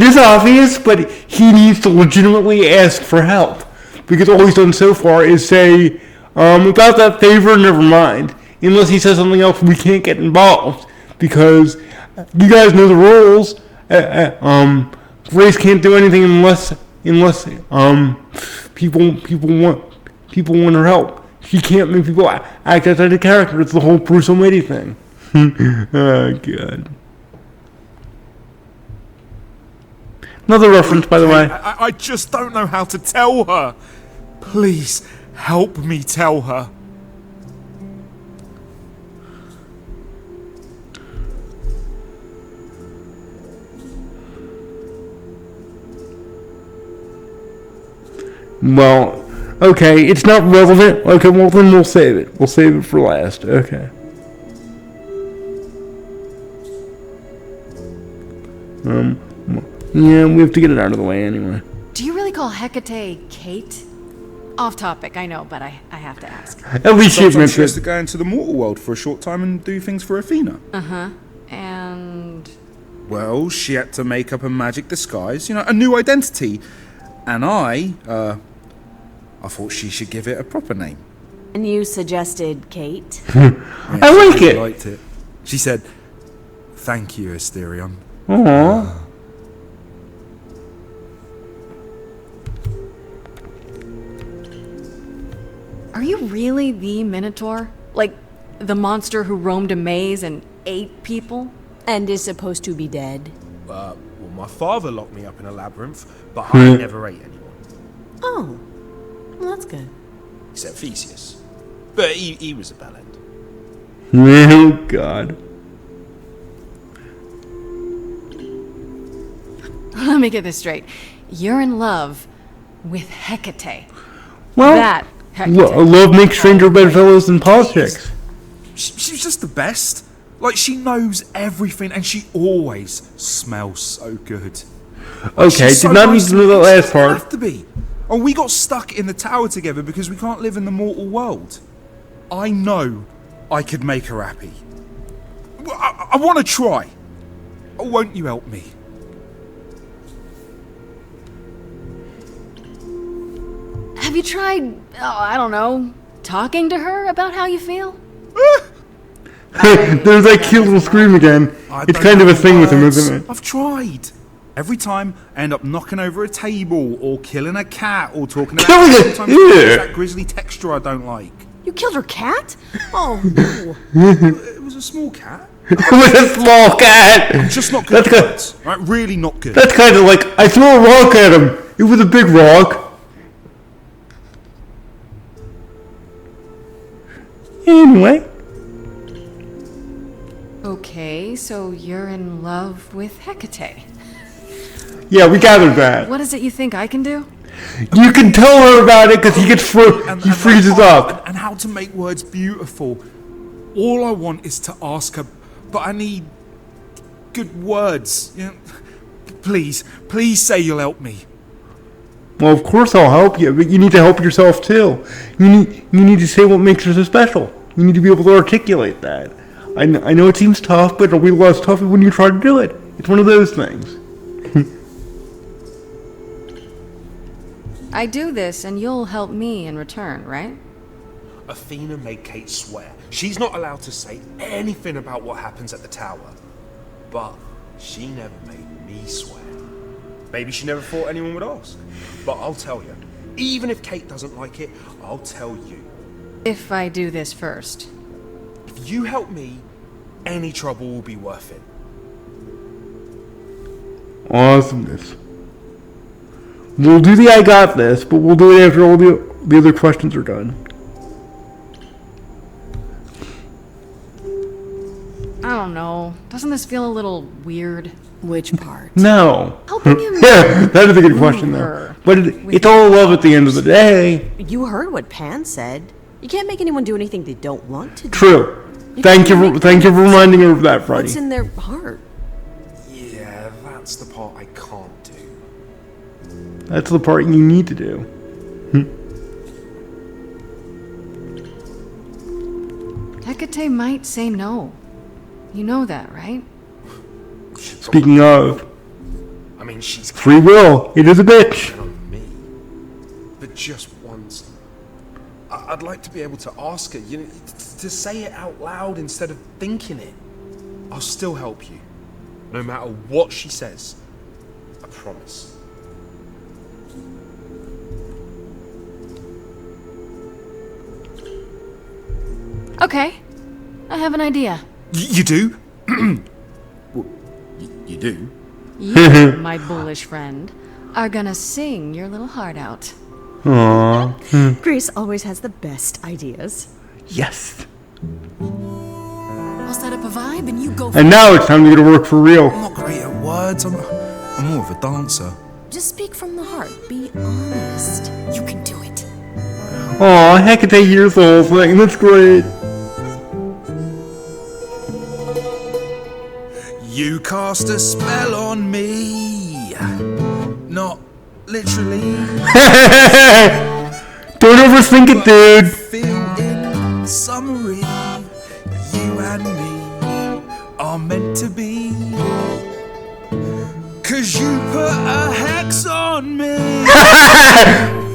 is obvious, but he needs to legitimately ask for help. Because all he's done so far is say, about that favor, never mind. Unless he says something else, we can't get involved. Because you guys know the rules. Grace can't do anything unless people want her help. She can't make people act outside the character. It's the whole Bruce Almighty thing. Oh god. Another reference, by the way. I just don't know how to tell her. Please help me tell her. Well, okay, it's not relevant. Okay, well then we'll save it. We'll save it for last. Okay. Yeah, we have to get it out of the way anyway. Do you really call Hecate Kate? Off topic, I know, but I have to ask. At least she admits She has to it. go into the mortal world for a short time and do things for Athena. Uh-huh. And... Well, she had to make up a magic disguise, a new identity. And I thought she should give it a proper name. And you suggested Kate? I like She it. liked it. She said, "Thank you, Asterion." Aww. Are you really the Minotaur? Like, the monster who roamed a maze and ate people? And is supposed to be dead? Well, my father locked me up in a labyrinth, but I never ate anyone. Oh. Well, that's good. Except Theseus. But he was a bellend. Oh god. Let me get this straight. You're in love with Hecate. Well, That Hecate. love makes stranger bedfellows than politics. She's just the best. Like, she knows everything and she always smells so good. Okay, She's did not need nice to know that me. last She doesn't part. have to be. Oh, we got stuck in the tower together because we can't live in the mortal world. I know I could make her happy. I want to try. Won't you help me? Have you tried, I don't know, talking to her about how you feel? There's that cute little scream again. It's kind of a thing with him, isn't it? I've tried. Every time I end up knocking over a table or killing a cat or talking about Killing it? sometimes Ew. there's that grisly texture I don't like. You killed her cat? Oh, It was a small cat. With a small cat. I'm just not good That's at good. words. Right, really not good. That's kind of like, I threw a rock at him. It was a big rock. Anyway. Okay, so you're in love with Hecate. Yeah, we gathered that. What is it you think I can do? You can tell her about it because he gets he freezes up. And how to make words beautiful. All I want is to ask her, but I need good words. Please say you'll help me. Well, of course I'll help you, but you need to help yourself too. You need to say what makes her so special. You need to be able to articulate that. I know it seems tough, but it'll be less tough when you try to do it. It's one of those things. I do this and you'll help me in return, right? Athena made Kate swear she's not allowed to say anything about what happens at the tower. But she never made me swear. Maybe she never thought anyone would ask. But I'll tell you, even if Kate doesn't like it, I'll tell you. If I do this first. If you help me, any trouble will be worth it. Awesomeness. We'll do the I got this, but we'll do it after all the other questions are done. I don't know. Doesn't this feel a little weird? which part? No. Helping him. Yeah, that is a good question though. her But it's all love at the end of the day. You heard what Pan said. You can't make anyone do anything they don't want to do. True. You Thank can't you make for them reminding her of that, Freddie. What's in their heart? Yeah, that's the part I can't do. That's the part you need to do. Hecate might say no. You know that, right? Speaking of I mean, she's free will, it is a bitch. on me. But just once, I'd like to be able to ask her, you know, to say it out loud instead of thinking it. I'll still help you, no matter what she says. I promise. Okay. I have an idea. You do? Well, you do? You, my bullish friend, are gonna sing your little heart out. Aww. Grace always has the best ideas. Yes. I'll set up a vibe and you go. And now it's time to get to work for real. I'm not great at words. I'm more of a dancer. Just speak from the heart. Be honest. You can do it. Aw, Hecate hears the whole thing. That's great. You cast a spell on me. Not literally. Don't overthink it, dude. Feel in summary, you and me are meant to be. 'Cause you put a hex on me.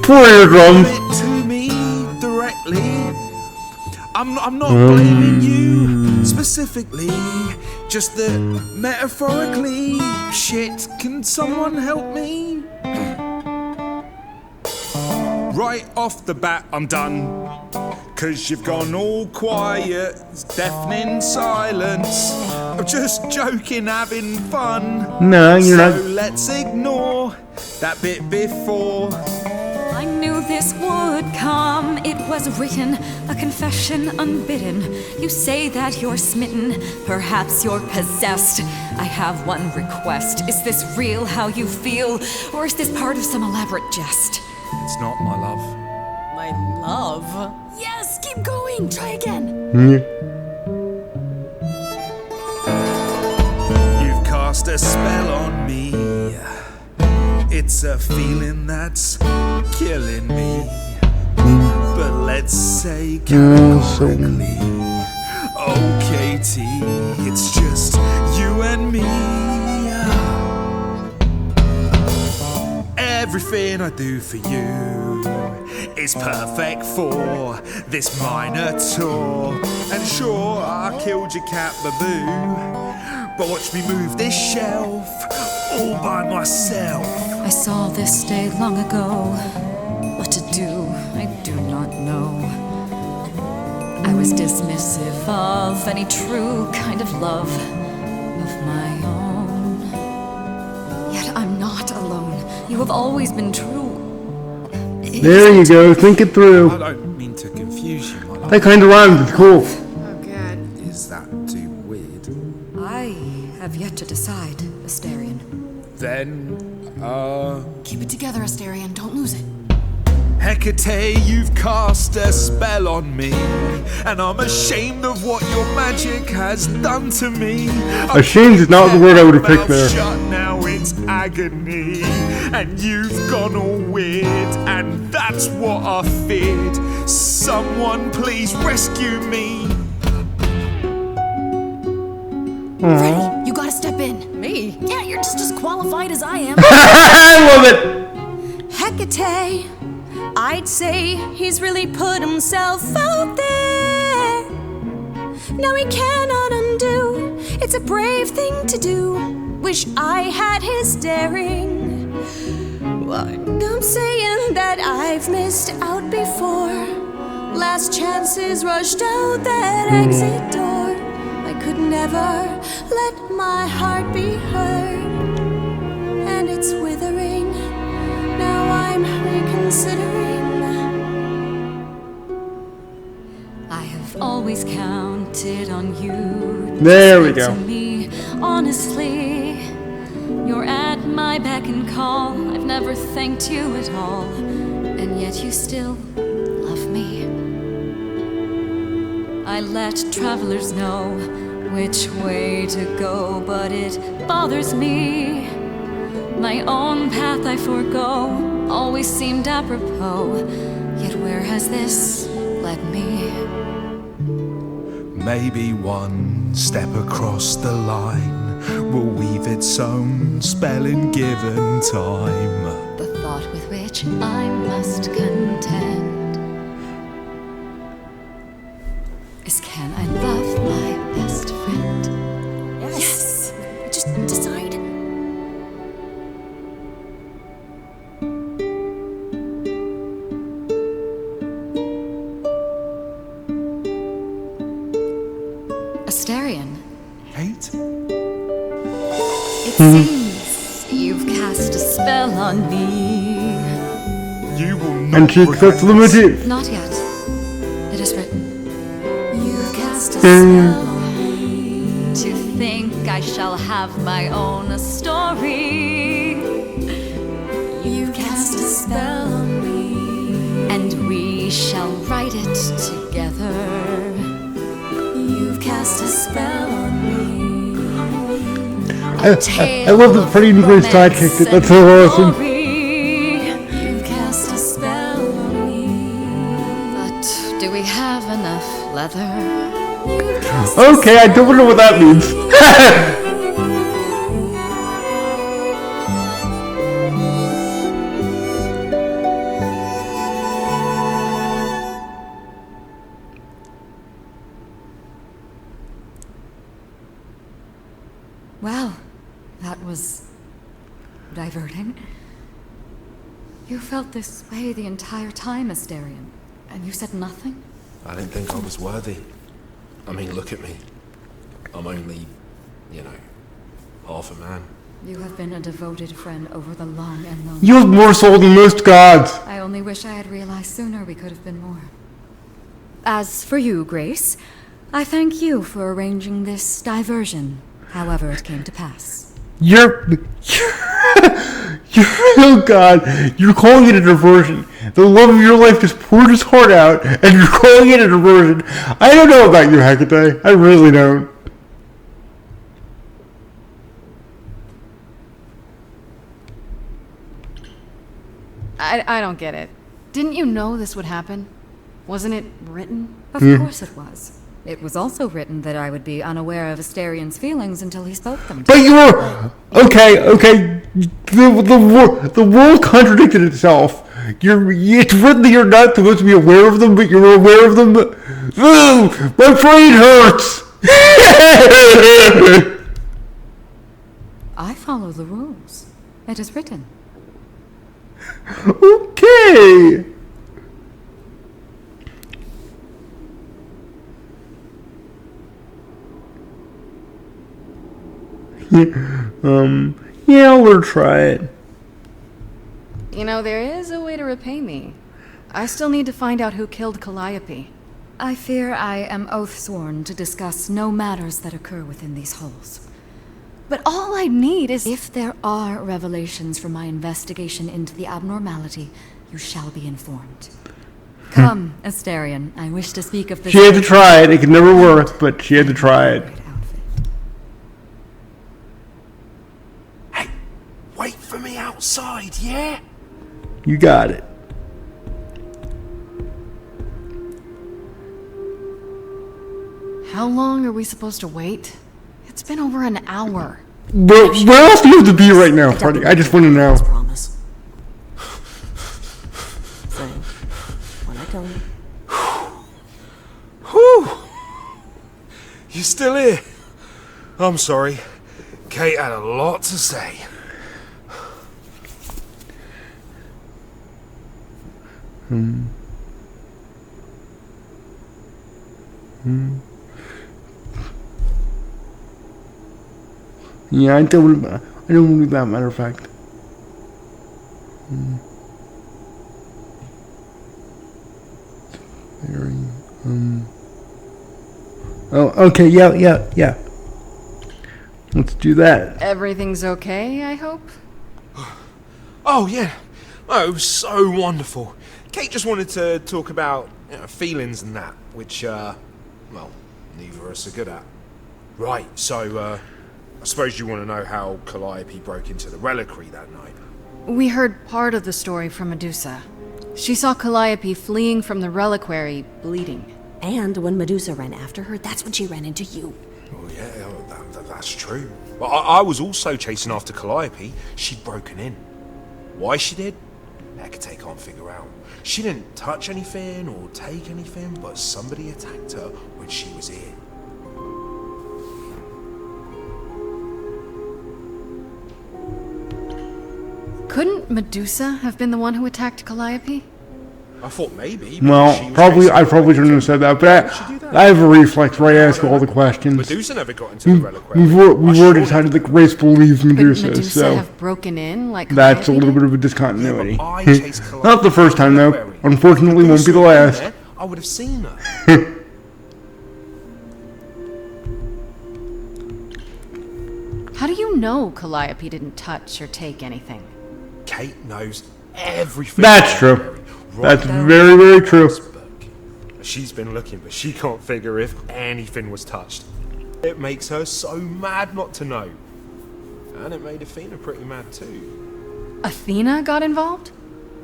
Poor eardrums. It to me directly. I'm not blaming you specifically, just that metaphorically. Shit, can someone help me? Right off the bat, I'm done. 'Cause you've gone all quiet, deafening silence. I'm just joking, having fun. No, you're so not. let's ignore that bit before. I knew this would come. It was written, a confession unbidden. You say that you're smitten, perhaps you're possessed. I have one request. Is this real how you feel, or is this part of some elaborate jest? It's not, my love. My love? Yes, keep going. Try again. You've cast a spell on me. It's a feeling that's killing me. But let's say categorically, oh Katie, it's just you and me. Everything I do for you is perfect for this Minotaur. And sure, I killed your cat Baboo, but watch me move this shelf all by myself. I saw this day long ago. What to do, I do not know. I was dismissive of any true kind of love of my own. Yet I'm not alone. You have always been true. There you go. Think it through. I don't mean to confuse you, my love. That kind of rhymes. It's cool. Oh, God. Is that too weird? I have yet to decide, Asterion. Then, Keep it together, Asterion. Don't lose it. Hecate, you've cast a spell on me, and I'm ashamed of what your magic has done to me. Ashamed is not the word I would have picked there. Shut now, it's agony, and you've gone all weird, and that's what I feared. Someone please rescue me. Freddie, you gotta step in. Me? Yeah, you're just as qualified as I am. I love it. Hecate, I'd say he's really put himself out there. Now he cannot undo. It's a brave thing to do. Wish I had his daring. Well, I'm saying that I've missed out before. Last chances rushed out that exit door. I could never let my heart be heard, and it's withering. Now I'm reconsidering. I have always counted on you. There we to go. me, honestly, you're at my beck and call. I've never thanked you at all, and yet you still love me. I let travelers know which way to go, but it bothers me. My own path I forego, always seemed apropos. Yet where has this led me? Maybe one step across the line will weave its own spell in given time. The thought with which I must contend is, can I love my best friend? Yes. Just decide. Asterion, Kate? it seems you've cast a spell on me. You will not And she accepts the motif. Not yet. It is written. You've cast a spell on me. To think I shall have my own story. You've cast a spell on me. And we shall write it together. You've cast a spell on me. I love the pretty English sidekick. That's so awesome. You've cast a spell on me. But do we have enough leather? Okay, I don't know what that means. Well, that was diverting. You felt this way the entire time, Asterion, and you said nothing? I didn't think I was worthy. I mean, look at me. I'm only, half a man. You have been a devoted friend over the long and lonely. You have more soul than most gods. I only wish I had realized sooner we could have been more. As for you, Grace, I thank you for arranging this diversion, however it came to pass. You're oh god, you're calling it a diversion. The love of your life just poured his heart out, and you're calling it a diversion. I don't know about you, Hecate. I really don't. I don't get it. Didn't you know this would happen? Wasn't it written? Of course it was. It was also written that I would be unaware of Asterion's feelings until he spoke them to But me. you were okay. The world contradicted itself. It's written that you're not supposed to be aware of them, but you're aware of them. Ooh, my brain hurts. I follow the rules. It is written. Okay. Yeah, we'll try it. There is a way to repay me. I still need to find out who killed Calliope. I fear I am oath sworn to discuss no matters that occur within these halls. But all I need is... If there are revelations from my investigation into the abnormality, you shall be informed. Come, Asterion, I wish to speak of this... She had to try it. It could never work, but she had to try it. Hey, wait for me outside, yeah? You got it. How long are we supposed to wait? It's been over an hour. Where else do you have to be right now, Party? I just want to know. Promise. So, when I tell you. Whew! You still here? I'm sorry. Kate had a lot to say. Yeah, I don't believe that, matter of fact. Very, Oh, okay, yeah. Let's do that. Everything's okay, I hope? Oh, yeah. Oh, it was so wonderful. Kate just wanted to talk about feelings and that, which, well, neither of us are good at. Right, so, I suppose you want to know how Calliope broke into the reliquary that night. We heard part of the story from Medusa. She saw Calliope fleeing from the reliquary, bleeding. And when Medusa ran after her, that's when she ran into you. Oh yeah, that's true. But I was also chasing after Calliope. She'd broken in. Why she did? Hecate can't figure out. She didn't touch anything or take anything, but somebody attacked her when she was here. Couldn't Medusa have been the one who attacked Calliope? I thought maybe. Well, I probably shouldn't have said that, but I have a reflex where I ask all the questions. Medusa never got into the reliquary. We've already decided that Grace believes Medusa, Could Medusa so have broken in like that's a Calliope little did? bit of a discontinuity. I chased Calliope Not the first time, though. reliquary. Unfortunately, won't be the last. There, I would have seen her. How do you know Calliope didn't touch or take anything? Kate knows everything. That's about true. Mary, right That's down very, to very the true. last book. She's been looking, but she can't figure if anything was touched. It makes her so mad not to know. And it made Athena pretty mad too. Athena got involved?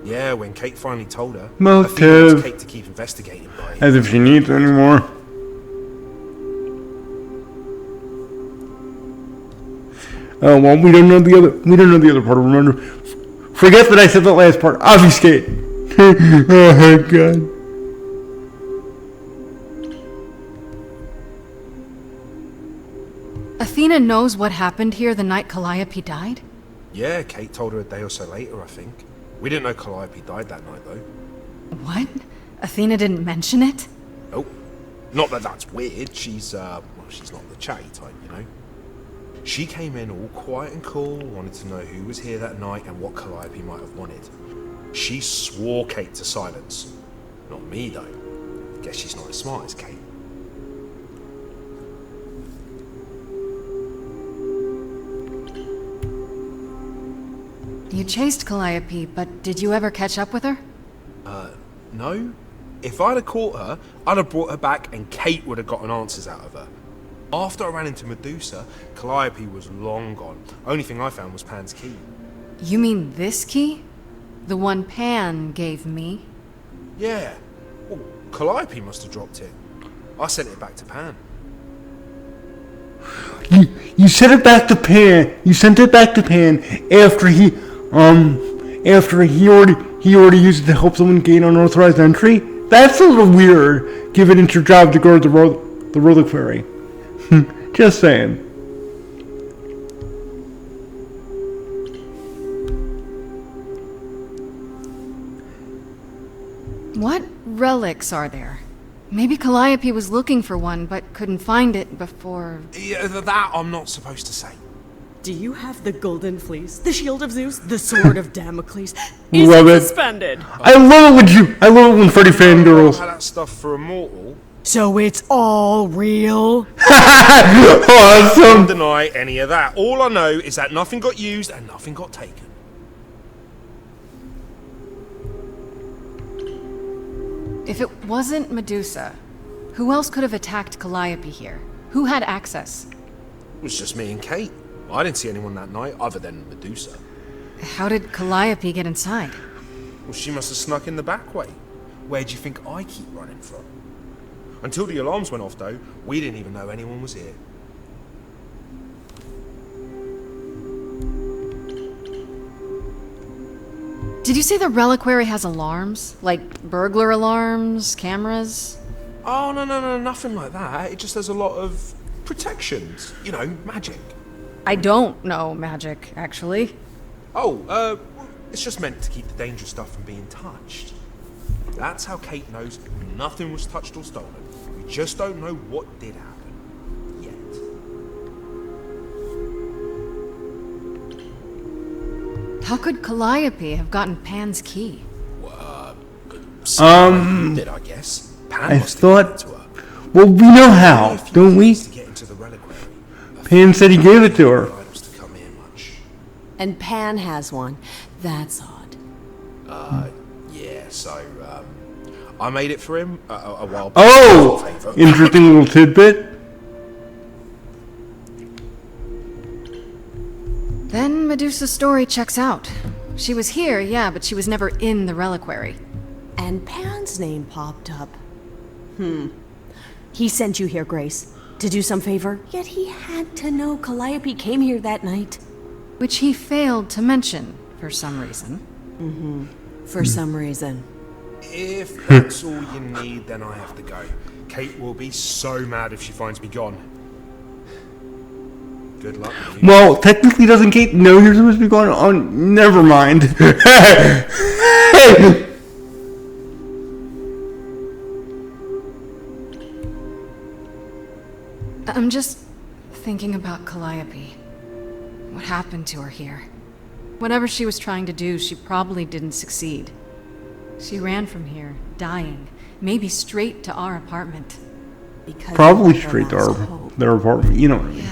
Yeah, when Kate finally told her, Motive. Athena asked Kate to keep investigating by it. As if she needs anymore. Oh well, we don't know the other part. Remember, forget that I said the last part. Obfuscate. Oh god. Athena knows what happened here the night Calliope died? Yeah, Kate told her a day or so later, I think. We didn't know Calliope died that night though. What? Athena didn't mention it? Oh, not that that's weird. She's she's not the chatty type, you know. She came in all quiet and cool, wanted to know who was here that night and what Calliope might have wanted. She swore Kate to silence. Not me, though. Guess she's not as smart as Kate. You chased Calliope, but did you ever catch up with her? No. If I'd have caught her, I'd have brought her back and Kate would have gotten answers out of her. After I ran into Medusa, Calliope was long gone. Only thing I found was Pan's key. You mean this key? The one Pan gave me? Yeah. Well, Calliope must have dropped it. I sent it back to Pan. You sent it back to Pan. You sent it back to Pan after he already used it to help someone gain unauthorized entry. That's a little weird, given it's your job to guard the reliquary. Just saying. What relics are there? Maybe Calliope was looking for one, but couldn't find it before... Yeah, that I'm not supposed to say. Do you have the golden fleece, the shield of Zeus, the sword of Damocles? Love it. Suspended? I love it when Freddy fangirls. I had that stuff for Immortal. So it's all real? I Awesome. don't deny any of that. All I know is that nothing got used and nothing got taken. If it wasn't Medusa, who else could have attacked Calliope here? Who had access? It was just me and Kate. I didn't see anyone that night other than Medusa. How did Calliope get inside? Well, she must have snuck in the back way. Where do you think I keep running from? Until the alarms went off, though, we didn't even know anyone was here. Did you say the reliquary has alarms? Like burglar alarms, cameras? Oh, no, nothing like that. It just has a lot of protections. You know, magic. I don't know magic, actually. Oh, it's just meant to keep the dangerous stuff from being touched. That's how Kate knows nothing was touched or stolen. We just don't know what did happen. Yet. How could Calliope have gotten Pan's key? Did I guess? Pan I must have given it thought. to her. Well, we know how, don't we? To get into the reliquary. Pan said he gave it to her. Items to come here much. And Pan has one. That's odd. Yeah, so, I made it for him a while back. Oh! Favour. Interesting little tidbit. Then Medusa's story checks out. She was here, yeah, but she was never in the reliquary. And Pan's name popped up. He sent you here, Grace, to do some favor. Yet he had to know Calliope came here that night. Which he failed to mention for some reason. For some reason. If that's all you need, then I have to go. Kate will be so mad if she finds me gone. Good luck with you. Well, technically, doesn't Kate know you're supposed to be going on? Never mind. I'm just thinking about Calliope. What happened to her here? Whatever she was trying to do, she probably didn't succeed. She ran from here, dying, maybe straight to our apartment. Because Probably of her straight to last hope. their apartment. You know what I mean.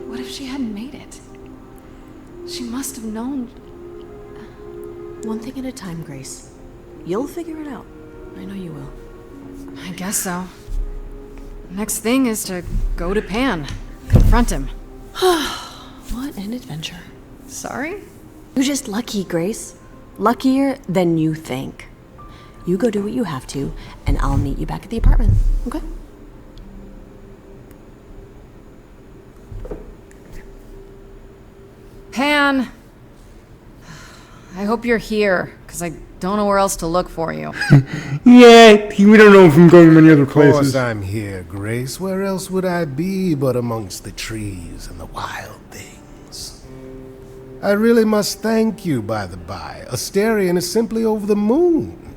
What if she hadn't made it? She must have known. One thing at a time, Grace. You'll figure it out. I know you will. I guess so. Next thing is to go to Pan, confront him. What an adventure. Sorry? You're just lucky, Grace. Luckier than you think. You go do what you have to, and I'll meet you back at the apartment, okay? Pan! I hope you're here, because I don't know where else to look for you. Yeah, we don't know if I'm going many other Of course places. I'm here, Grace. Where else would I be but amongst the trees and the wild things? I really must thank you, by the by. Asterion is simply over the moon,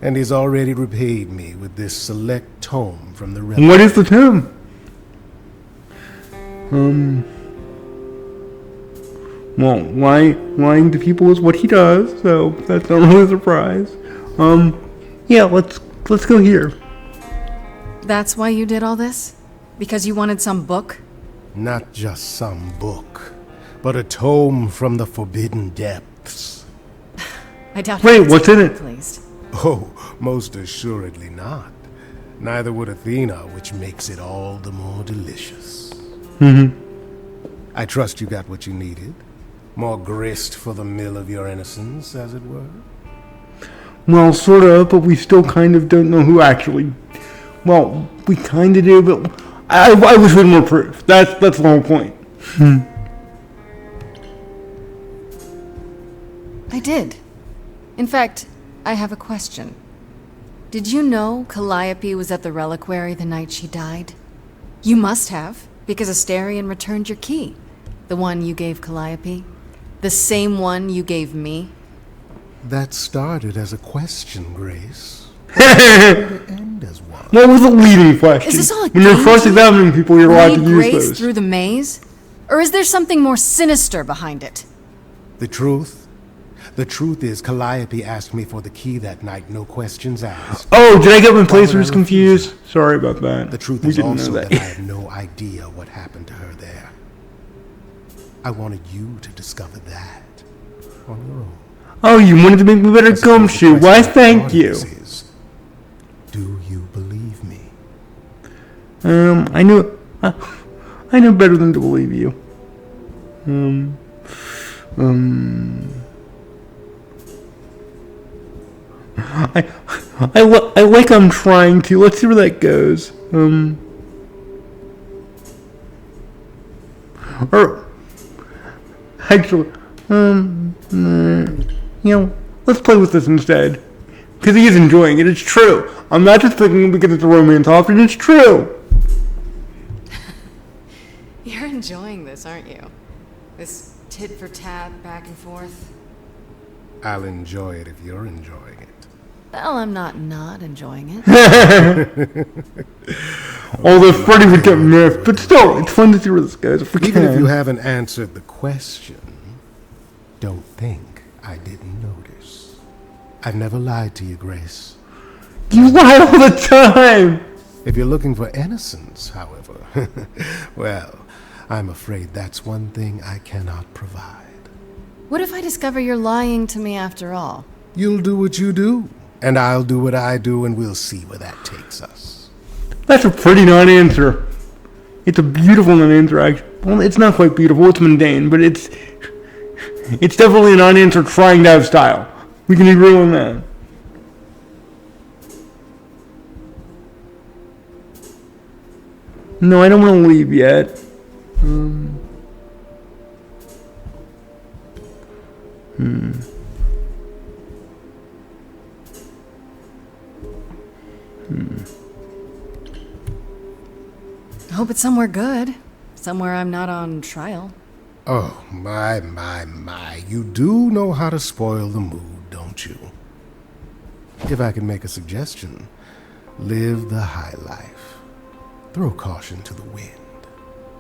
and he's already repaid me with this select tome from the relic. What is the tomb? Well, lying to people is what he does, so that's not really a surprise. Yeah, let's go here. That's why you did all this? Because you wanted some book? Not just some book, but a tome from the forbidden depths. I doubt. Wait, what's in it? Pleased. Oh, most assuredly not. Neither would Athena, which makes it all the more delicious. I trust you got what you needed. More grist for the mill of your innocence, as it were. Well, sort of, but we still kind of don't know who actually. Well, we kind of do, but I wish we had more proof. That's the whole point. I did. In fact, I have a question. Did you know Calliope was at the reliquary the night she died? You must have, because Asterion returned your key. The one you gave Calliope. The same one you gave me. That started as a question, Grace. And as one. What was the leading question? Is this all a When you're game first to you? examining people, you're allowed Lead to use Grace those. through the maze? Or is there something more sinister behind it? The truth? The truth is, Calliope asked me for the key that night, no questions asked. Oh, did I get my Why placers would I confused? Sorry about that. The truth we is didn't also know that. I have no idea what happened to her there. I wanted you to discover that on your own. Oh, you wanted to make me better I suppose the gumshoe. Why, question of the thank you. audience is, do you believe me? I know better than to believe you. I like I'm trying to. Let's see where that goes. Or actually, let's play with this instead. Because he is enjoying it. It's true. I'm not just picking it because it's a romance option. It's true. You're enjoying this, aren't you? This tit for tat, back and forth. I'll enjoy it if you're enjoying it. Well, I'm not enjoying it. Although Freddy would get miffed, but still, it's fun to see where this goes. If we Even can. if you haven't answered the question, don't think I didn't notice. I've never lied to you, Grace. You lie all the time. If you're looking for innocence, however, well, I'm afraid that's one thing I cannot provide. What if I discover you're lying to me after all? You'll do what you do, and I'll do what I do, and we'll see where that takes us. That's a pretty non-answer. It's a beautiful non-answer, actually. Well, it's not quite beautiful. It's mundane, but it's definitely a non-answer trying to have style. We can agree on that. No, I don't want to leave yet. I hope it's somewhere good. Somewhere I'm not on trial. Oh, my. You do know how to spoil the mood, don't you? If I can make a suggestion, live the high life. Throw caution to the wind.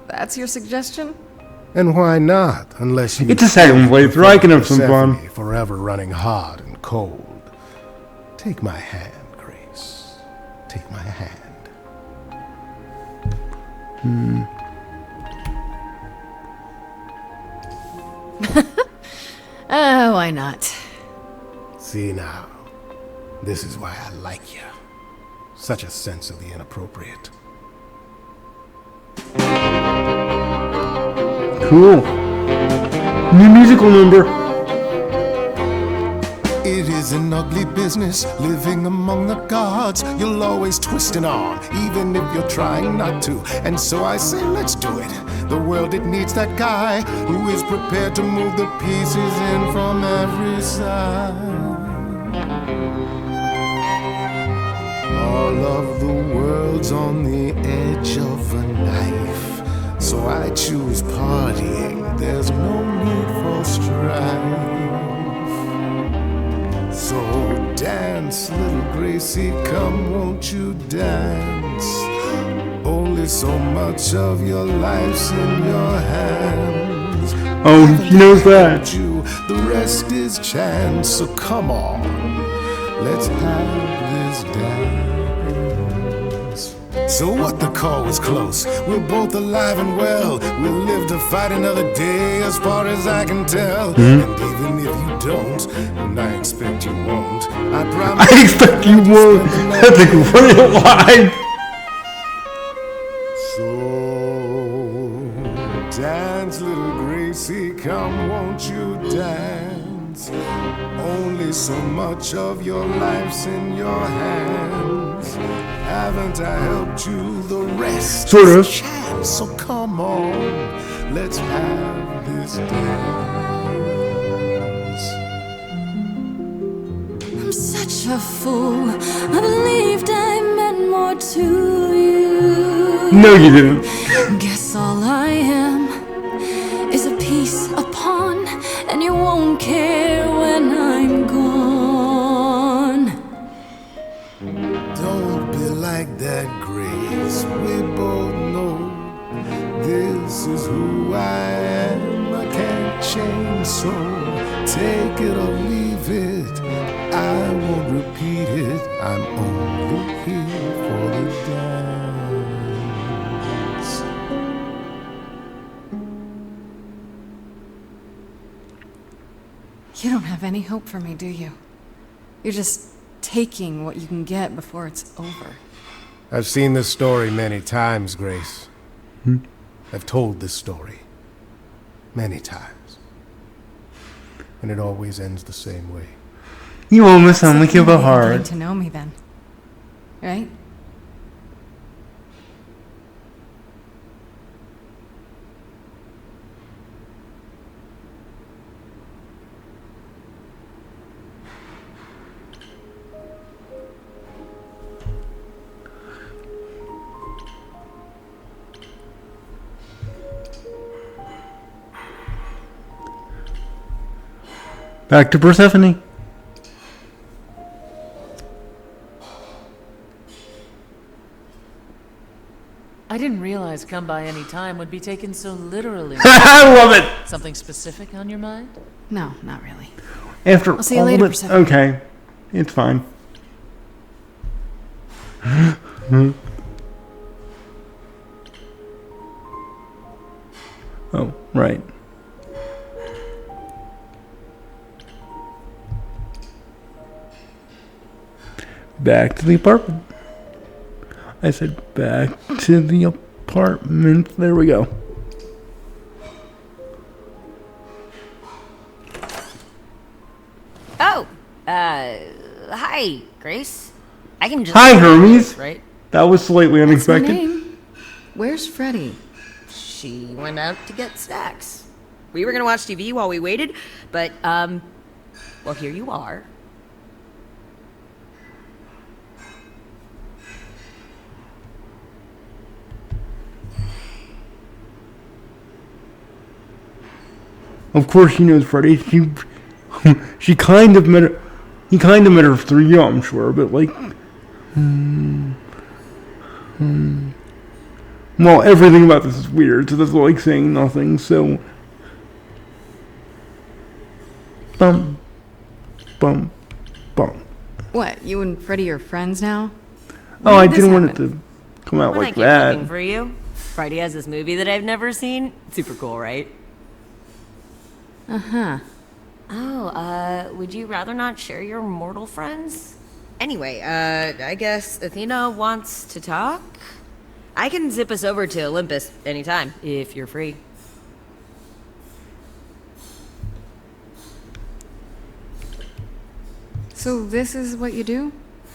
That's your suggestion? And why not, unless you... It's a second playthrough, I can have some fun. Persephone forever running hot and cold. Take my hand, Grace. Take my hand. Why not? See now, this is why I like you. Such a sense of the inappropriate. Cool. New musical number. It is an ugly business, living among the gods. You'll always twist an arm, even if you're trying not to. And so I say, let's do it. The world, it needs that guy who is prepared to move the pieces in from every side. All of the world's on the edge of a knife, so I choose partying. There's no need for strife. So dance, little Gracie, come, won't you dance? Only so much of your life's in your hands. Oh, he knows that. The rest is chance, so come on, let's have this dance. So what, the call was close. We're both alive and well. We'll live to fight another day, as far as I can tell. And even if you don't, and I expect you won't, I promise I expect you won't. That's a great line. So dance, little Gracie, come, won't you dance? Only so much of your life's in your hands. Haven't I helped you? The rest sort of. is chance. So come on, let's have this dance. I'm such a fool. I believed I meant more to you. No, you didn't. Guess all I am is a piece, a pawn, and you won't care when I'm gone. Don't be like that, Grace. We both know this is who I am. I can't change, so take it or leave it. I won't repeat it. I'm only here for the dance. You don't have any hope for me, do you? You're just taking what you can get before it's over. I've seen this story many times, Grace. I've told this story many times. And it always ends the same way. You almost sound like you have a Getting heart. to know me then, right? Back to Persephone. I didn't realize come by any time would be taken so literally. I love it. Something specific on your mind? No, not really. After I'll see you all later, the- Persephone. Okay, it's fine. Oh, right. Back to the apartment. I said back to the apartment. There we go. Oh, hi, Grace. I can just... Hi, Hermes. Right? That was slightly That's my unexpected. name. Where's Freddie? She went out to get snacks. We were gonna watch TV while we waited, but, well, here you are. Of course she knows Freddie. She kind of met her. He kind of met her through you, I'm sure, but like, well, everything about this is weird, so that's like saying nothing. So, bum, bum, bum. What, you and Freddie are friends now? Oh, I didn't want it to come out When I like keep that. looking for you, Freddie has this movie that I've never seen. Super cool, right? Uh-huh. Oh, would you rather not share your mortal friends? Anyway, I guess Athena wants to talk? I can zip us over to Olympus anytime, if you're free. So this is what you do?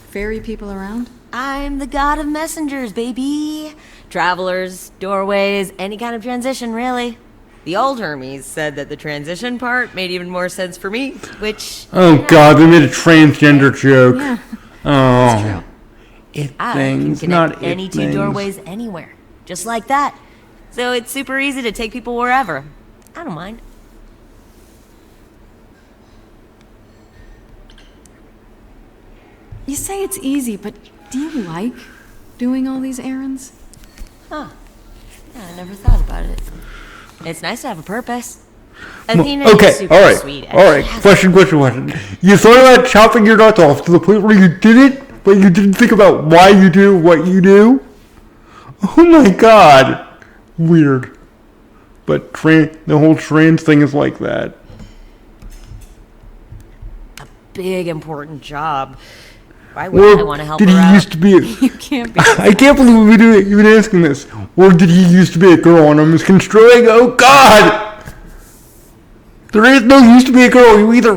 Ferry people around? I'm the god of messengers, baby! Travelers, doorways, any kind of transition, really. The old Hermes said that the transition part made even more sense for me, which... Oh God, they made a transgender joke. Yeah. Oh, it I things, can not connect any it two things. doorways anywhere, just like that. So it's super easy to take people wherever. I don't mind. You say it's easy, but do you like doing all these errands? Huh. Yeah, I never thought about it. It's nice to have a purpose. Well, Athena okay, is super alright, sweet. and alright. she has- Question. You thought about chopping your nuts off to the point where you did it, but you didn't think about why you do what you do? Oh my God. Weird. But the whole trans thing is like that. Big, important job. Why would I want to help did her he out? used to be You can't be. I can't believe you've been asking this. Or did he used to be a girl and I'm misconstruing? Oh God! There is no used to be a girl. You either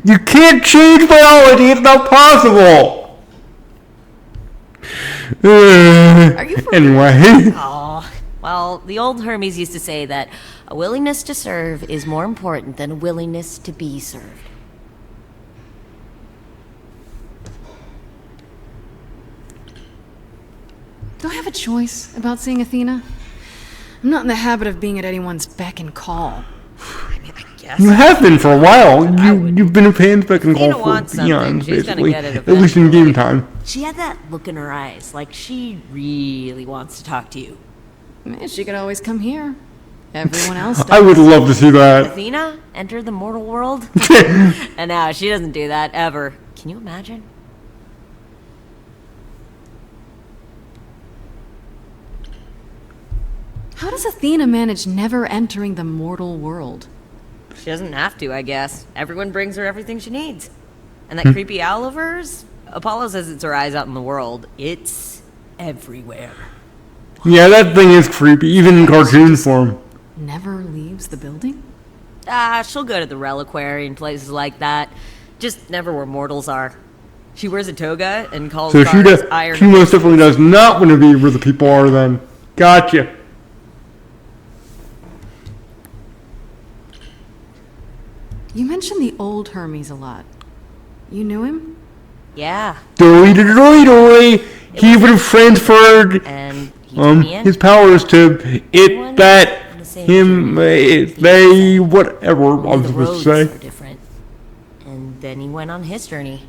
you can't change biology. It's not possible. Are you for Anyway, Aw. Well, the old Hermes used to say that a willingness to serve is more important than a willingness to be served. Do I have a choice about seeing Athena? I'm not in the habit of being at anyone's beck and call. I mean, I guess. you have been for a while. You've been a Pan's beck and Athena call wants for something. eons, She's gonna basically. get it At least in eventually. game time. She had that look in her eyes, like she really wants to talk to you. She could always come here. Everyone else does. I would love to see that. Athena entered the mortal world, and now she doesn't do that ever. Can you imagine? How does Athena manage never entering the mortal world? She doesn't have to, I guess. Everyone brings her everything she needs. And Hmm. that creepy owl of hers? Apollo says it's her eyes out in the world. It's everywhere. Yeah, that thing is creepy, even in cartoon form. Never leaves the building? She'll go to the reliquary and places like that. Just never where mortals are. She wears a toga and calls So she guards iron. she most definitely does not want to be where the people are then. Gotcha. You mentioned the old Hermes a lot. You knew him? Yeah, Doy. He would have transferred and he took me in. his powers to it, that, on the same him, they, whatever I Only was the supposed roads to are say. different. And then he went on his journey.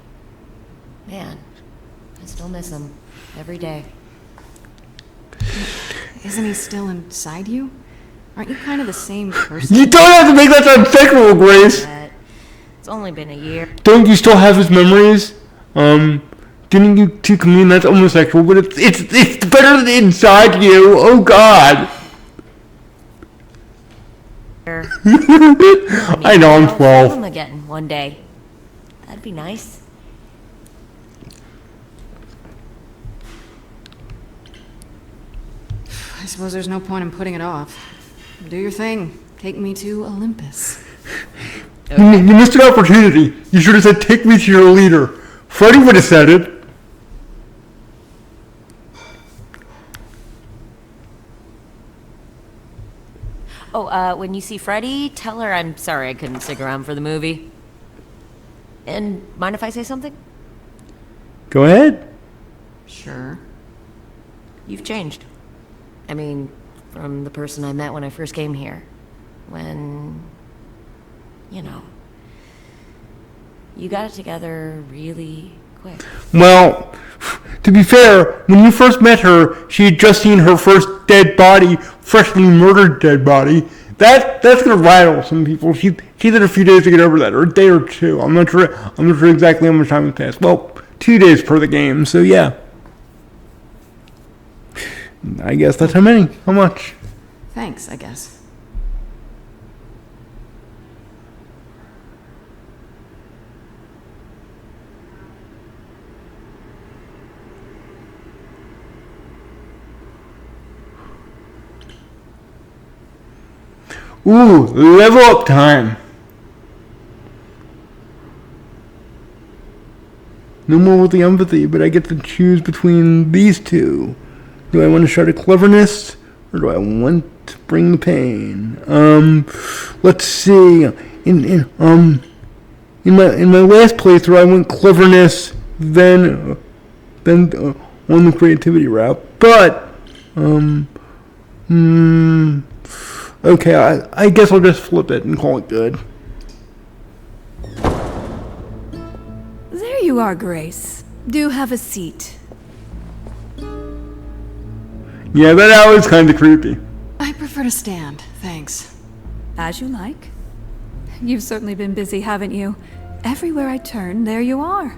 Man, I still miss him every day. Isn't he still inside you? Aren't you kind of the same person? You don't have to make that sound sexual, Grace. But it's only been a year. Don't you still have his memories? Didn't you two mean that's homosexual? But it's better than inside you. Oh God. I know I'm I'll 12. film him again one day. That'd be nice. I suppose there's no point in putting it off. Do your thing. Take me to Olympus. You missed an opportunity. You should have said, "Take me to your leader." Freddie would have said it. When you see Freddy, tell her I'm sorry I couldn't stick around for the movie. And mind if I say something? Go ahead. Sure. You've changed. I mean, from the person I met when I first came here. When, you know, you got it together really quick. Well, to be fair, when you first met her, she had just seen her first dead body, freshly murdered dead body. That's gonna rattle some people. She had a few days to get over that, or a day or two. I'm not sure exactly how much time has passed. Well, 2 days per the game, so yeah. I guess that's how many. How much? Thanks, I guess. Ooh, level up time. No more with the empathy, but I get to choose between these two. Do I want to start a cleverness, or do I want to bring the pain? Let's see. In my last playthrough, I went cleverness, then on the creativity route. But okay, I guess I'll just flip it and call it good. There you are, Grace. Do have a seat. Yeah, that was kind of creepy. I prefer to stand, thanks. As you like. You've certainly been busy, haven't you? Everywhere I turn, there you are.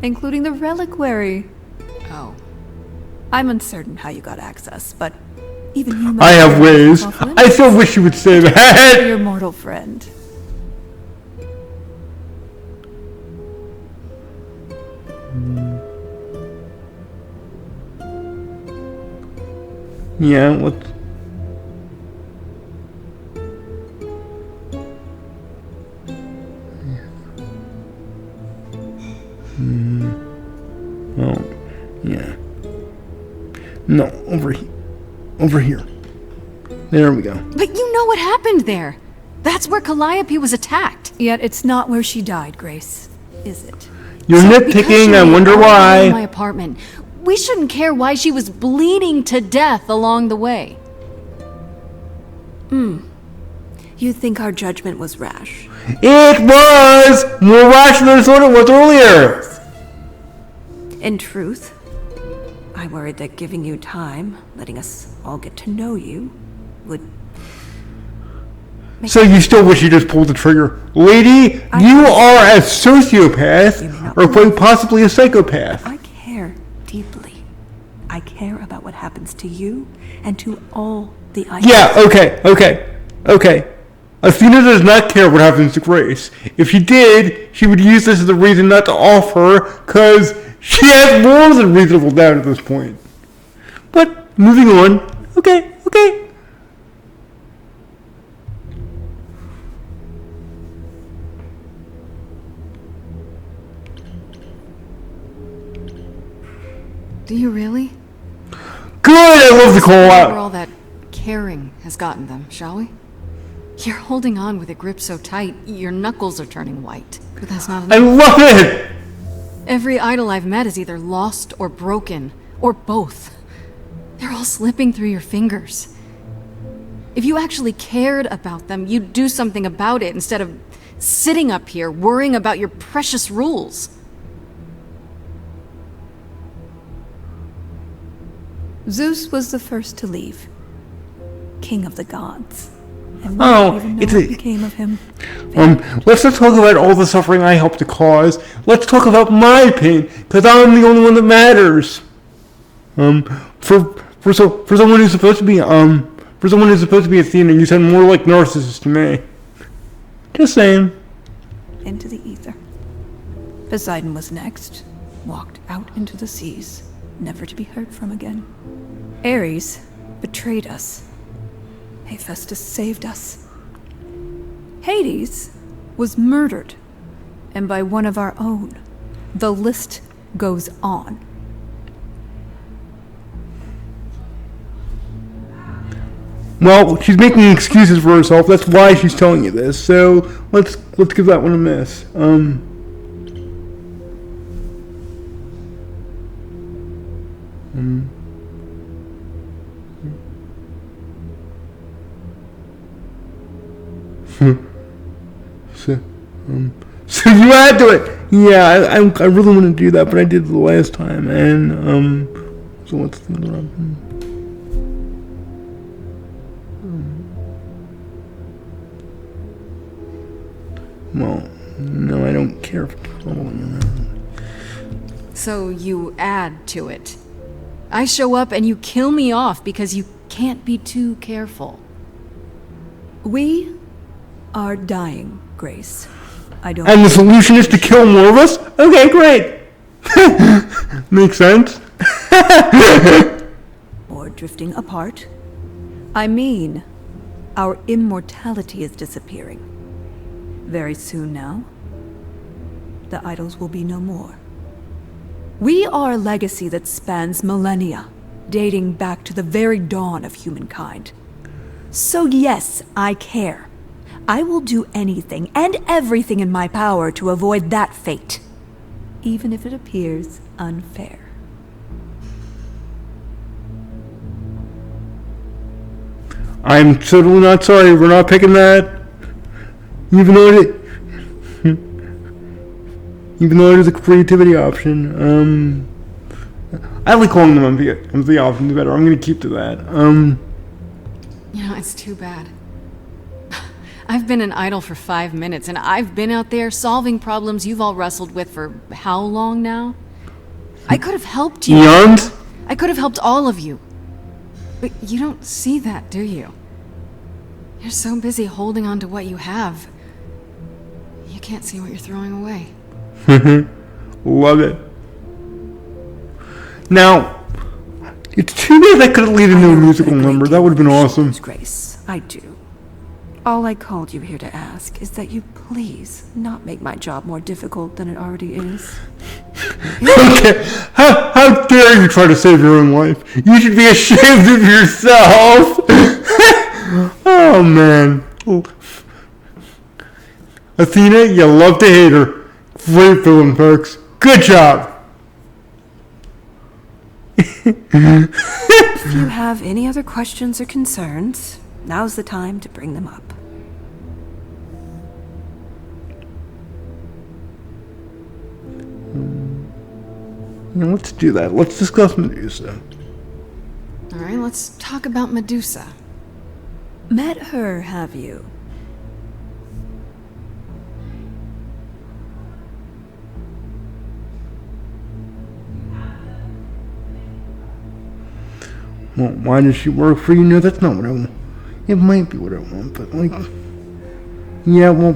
Including the reliquary. Oh. I'm uncertain how you got access, but even you I have ways. I still wish you would say that. Your mortal friend. Yeah, what? Oh, yeah. No, over here. Over here. There we go. But you know what happened there. That's where Calliope was attacked. Yet it's not where she died, Grace, is it? You're nitpicking, I wonder why. In my apartment. We shouldn't care why she was bleeding to death along the way. You think our judgment was rash? It was more rash than I thought it was earlier. In truth, I worried that giving you time, letting us all get to know you, would... So you still wish you just pulled the trigger. Lady, you are a sociopath, or quite possibly a psychopath. I care deeply. I care about what happens to you and to all the items. Yeah, okay. Athena does not care what happens to Grace. If she did, she would use this as a reason not to off her, because she has more than reasonable doubt at this point. But, moving on. Okay. Do you really? Good, I love the call out. Where all that caring has gotten them, shall we? You're holding on with a grip so tight, your knuckles are turning white. But that's not enough. I love it! Every idol I've met is either lost or broken, or both. They're all slipping through your fingers. If you actually cared about them, you'd do something about it instead of sitting up here worrying about your precious rules. Zeus was the first to leave. King of the gods. And we don't even know what became of him. Let's not talk about all the suffering I helped to cause. Let's talk about my pain, because I'm the only one that matters. For someone who's supposed to be Athena, you sound more like Narcissus to me. Just saying. Into the ether. Poseidon was next. Walked out into the seas, never to be heard from again. Ares betrayed us. Hephaestus saved us. Hades was murdered, and by one of our own. The list goes on. Well, she's making excuses for herself. That's why she's telling you this. So let's give that one a miss. So you add to it. Yeah, I really want to do that, but I did it the last time. And so what's the other one? Well, no, I don't care for following around. So you add to it. I show up and you kill me off because you can't be too careful. We are dying, Grace. I don't. And the solution is to kill more of us? Okay, great. Makes sense. Or drifting apart. I mean, our immortality is disappearing. Very soon now, the idols will be no more. We are a legacy that spans millennia, dating back to the very dawn of humankind. So yes, I care. I will do anything and everything in my power to avoid that fate, even if it appears unfair. I'm totally not sorry. We're not picking that. Even though it is a creativity option. I like calling them the options better. I'm going to keep to that. You know, it's too bad. I've been an idol for 5 minutes, and I've been out there solving problems you've all wrestled with for how long now? I could have helped you. Eons? I could have helped all of you. But you don't see that, do you? You're so busy holding on to what you have. You can't see what you're throwing away. Love it. Now, it's too bad that could have led into a musical number. That would have been awesome. Grace, I do. All I called you here to ask is that you please not make my job more difficult than it already is. Okay, how dare you try to save your own life? You should be ashamed of yourself. Oh man. Athena, you love to hate her. Great villain, folks. Good job. If you have any other questions or concerns, now's the time to bring them up. Now let's do that. Let's discuss Medusa. Alright, let's talk about Medusa. Met her, have you? Well, why does she work for you? No, that's not what I want. It might be what I want, but like... Yeah, well,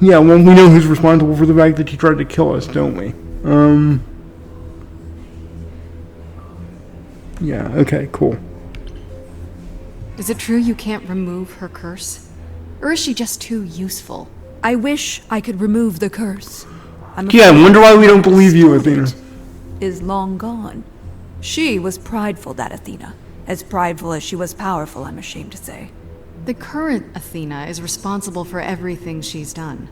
we know who's responsible for the fact that she tried to kill us, don't we? Yeah, okay, cool. Is it true you can't remove her curse? Or is she just too useful? I wish I could remove the curse. Yeah, I wonder why we don't believe you, Athena. Is long gone. She was prideful, that Athena. As prideful as she was powerful, I'm ashamed to say. The current Athena is responsible for everything she's done.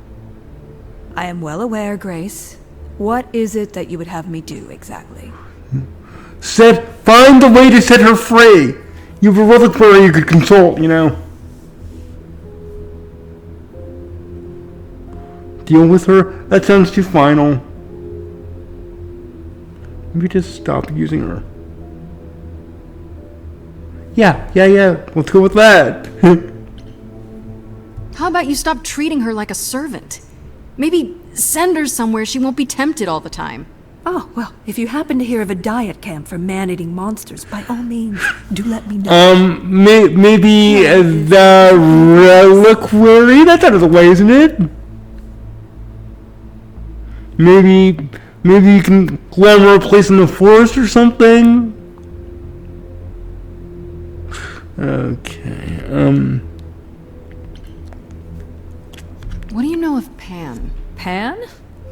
I am well aware, Grace. What is it that you would have me do, exactly? Find a way to set her free. You have a reliquary you could consult, you know. Deal with her? That sounds too final. Maybe just stop using her. Yeah. Let's go with that. How about you stop treating her like a servant? Maybe send her somewhere she won't be tempted all the time. Oh, well, if you happen to hear of a diet camp for man-eating monsters, by all means, do let me know. Maybe the reliquary? That's out of the way, isn't it? Maybe you can glamour a place in the forest or something? Okay, What do you know of Pan? Pan?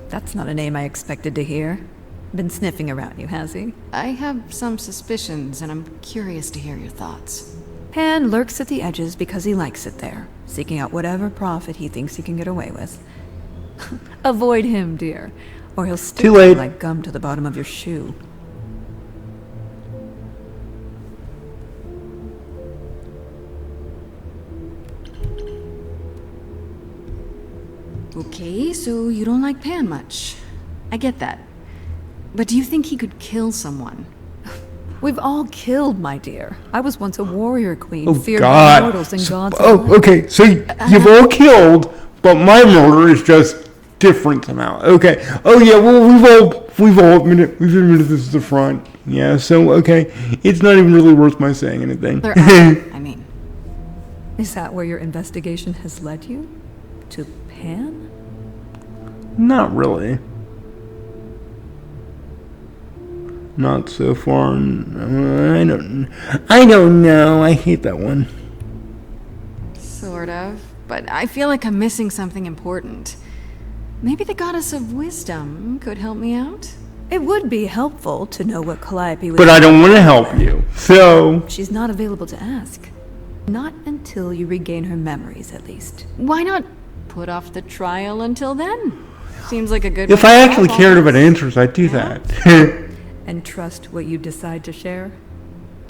That's not a name I expected to hear. Been sniffing around you, has he? I have some suspicions, and I'm curious to hear your thoughts. Pan lurks at the edges because he likes it there, seeking out whatever profit he thinks he can get away with. Avoid him, dear, or he'll stick Too late. like gum to the bottom of your shoe. Okay, so you don't like Pan much. I get that. But do you think he could kill someone? We've all killed, my dear. I was once a warrior queen, Oh, feared God. by mortals and gods. Oh, alike. okay. So you've all killed, but my murder is just different somehow. Okay. Oh yeah. Well, we've all admitted this is the front. Yeah. So okay, it's not even really worth my saying anything. I mean, Is that where your investigation has led you? To Pan? Not really. Not so far. I don't know. I hate that one. sort of. But I feel like I'm missing something important. Maybe the goddess of wisdom could help me out? It would be helpful to know what Calliope was. But I don't want to help you. So She's not available to ask. Not until you regain her memories, at least. Why not put off the trial until then? Seems like a good if way I to actually solve cared all about this. answers, I'd do that. And trust what you decide to share?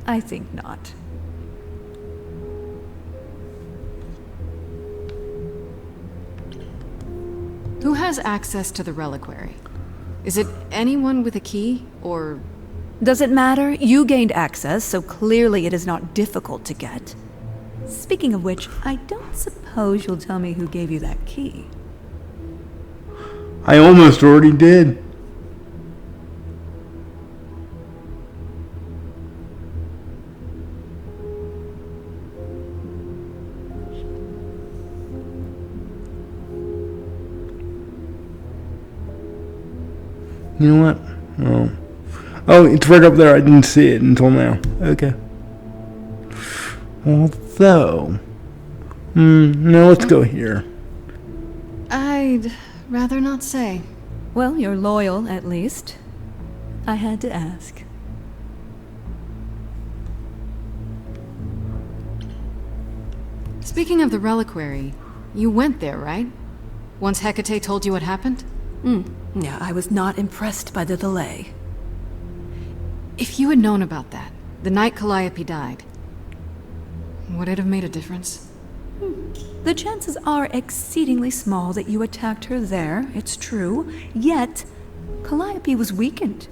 I think not. Who has access to the reliquary? Is it anyone with a key, or... Does it matter? You gained access, so clearly it is not difficult to get. Speaking of which, I don't suppose you'll tell me who gave you that key. I almost already did. You know what? Oh, it's right up there. I didn't see it until now. Okay. Although, no, let's go here. I'd rather not say. Well, you're loyal, at least. I had to ask. Speaking of the reliquary, you went there, right? Once Hecate told you what happened? Yeah, I was not impressed by the delay. If you had known about that, the night Calliope died, would it have made a difference? The chances are exceedingly small that you attacked her there, it's true. Yet, Calliope was weakened,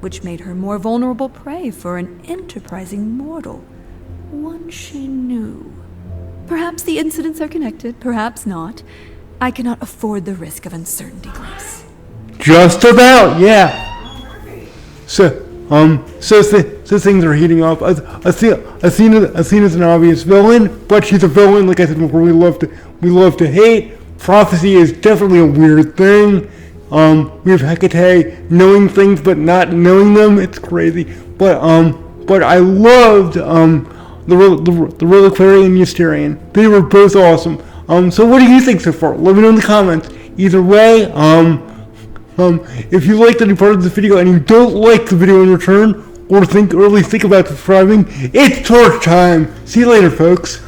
which made her more vulnerable prey for an enterprising mortal. One she knew. Perhaps the incidents are connected, perhaps not. I cannot afford the risk of uncertainty, Grace. Just about, yeah. So things are heating up. Athena's an obvious villain, but she's a villain. Like I said before, we love to hate. Prophecy is definitely a weird thing. We have Hecate knowing things but not knowing them. It's crazy. But I loved the Reliquary and Ysterian. They were both awesome. So what do you think so far? Let me know in the comments. Either way, if you liked any part of this video and you don't like the video in return, or really think about subscribing, it's torch time. See you later, folks.